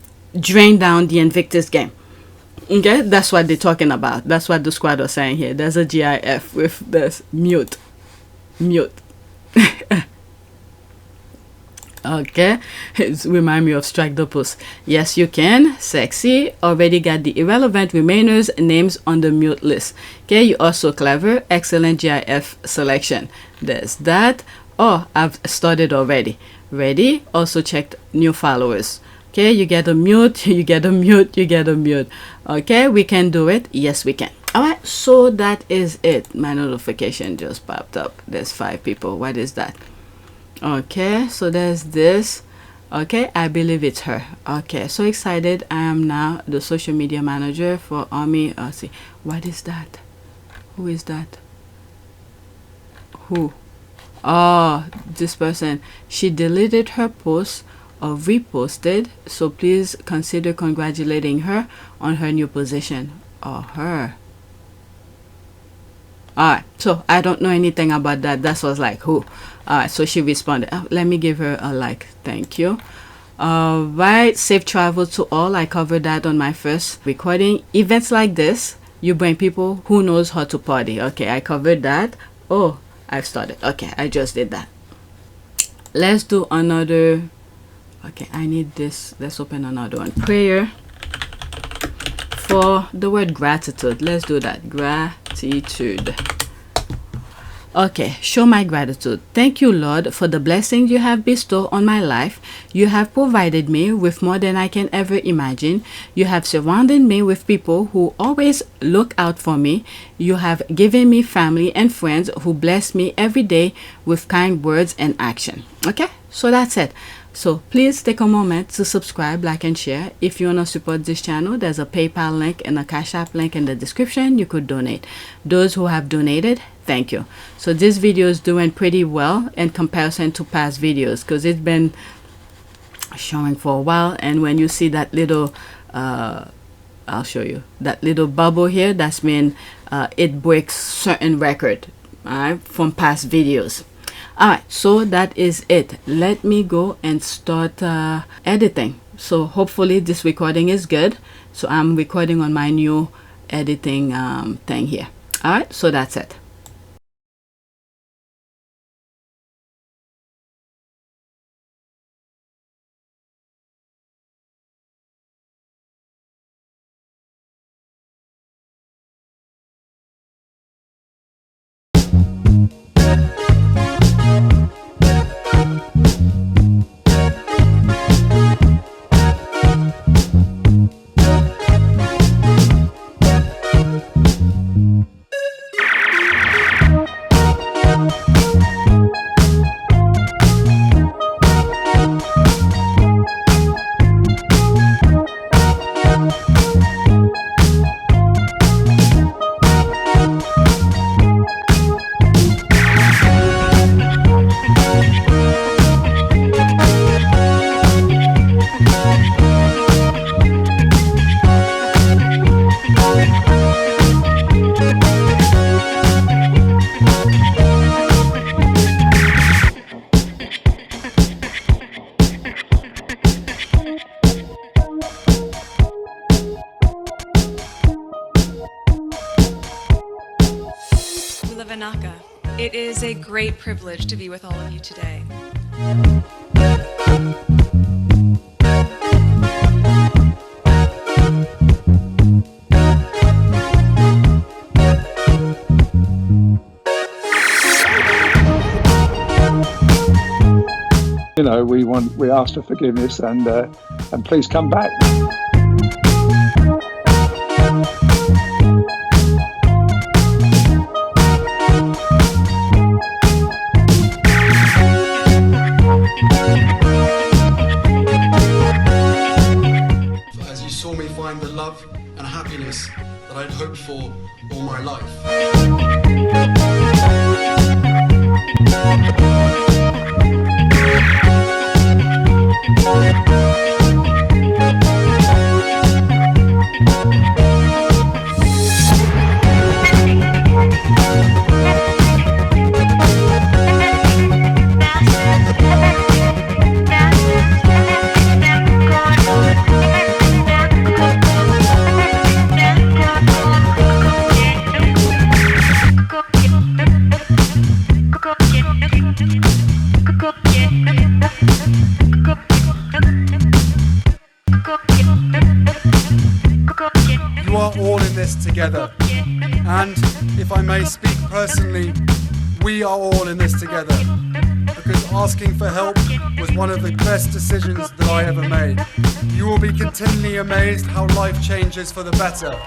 drain down the Invictus game. Okay, that's what they're talking about. That's what the squad was saying here. There's a GIF with this mute. Okay, it's remind me of Strike the Post. Yes, you can. Sexy. Already got the irrelevant remainers names on the mute list. Okay, you also clever. Excellent GIF selection. There's that. Oh, I've started already. Ready? Also checked new followers. Okay, you get a mute, you get a mute, you get a mute. Okay, we can do it. Yes, we can. Alright, so that is it. My notification just popped up. There's 5 people. What is that? Okay, so there's this. Okay, I believe it's her. Okay, so excited. I am now the social media manager for Army. See, what is that? Who is that? Who? Oh, this person. She deleted her post or reposted, so please consider congratulating her on her new position. Or her. Alright, so I don't know anything about that. That was like, who? Alright, so she responded. Let me give her a like. Thank you. Alright, safe travel to all. I covered that on my first recording. Events like this, you bring people who knows how to party. Okay, I covered that. Oh, I've started. Okay, I just did that. Let's do another. Okay, I need this. Let's open another one. Prayer for the word gratitude. Let's do that. Gratitude. Okay, show my gratitude. Thank you, Lord, for the blessings you have bestowed on my life. You have provided me with more than I can ever imagine. You have surrounded me with people who always look out for me. You have given me family and friends who bless me every day with kind words and action. Okay, so that's it. So please take a moment to subscribe, like, and share. If you want to support this channel, there's a PayPal link and a Cash App link in the description. You could donate. Those who have donated, thank you. So this video is doing pretty well in comparison to past videos because it's been showing for a while. And when you see that little, I'll show you, that little bubble here, that's mean it breaks certain record, from past videos. Alright, so that is it. Let me go and start editing. So hopefully this recording is good. So I'm recording on my new editing thing here. Alright, so that's it. a great privilege to be with all of you today. You know, we ask for forgiveness and please come back. As you saw me find the love and happiness that I'd hoped for all my life. You are all in this together, and if I may speak personally, we are all in this together, because asking for help was one of the best decisions that I ever made. You will be continually amazed how life changes for the better.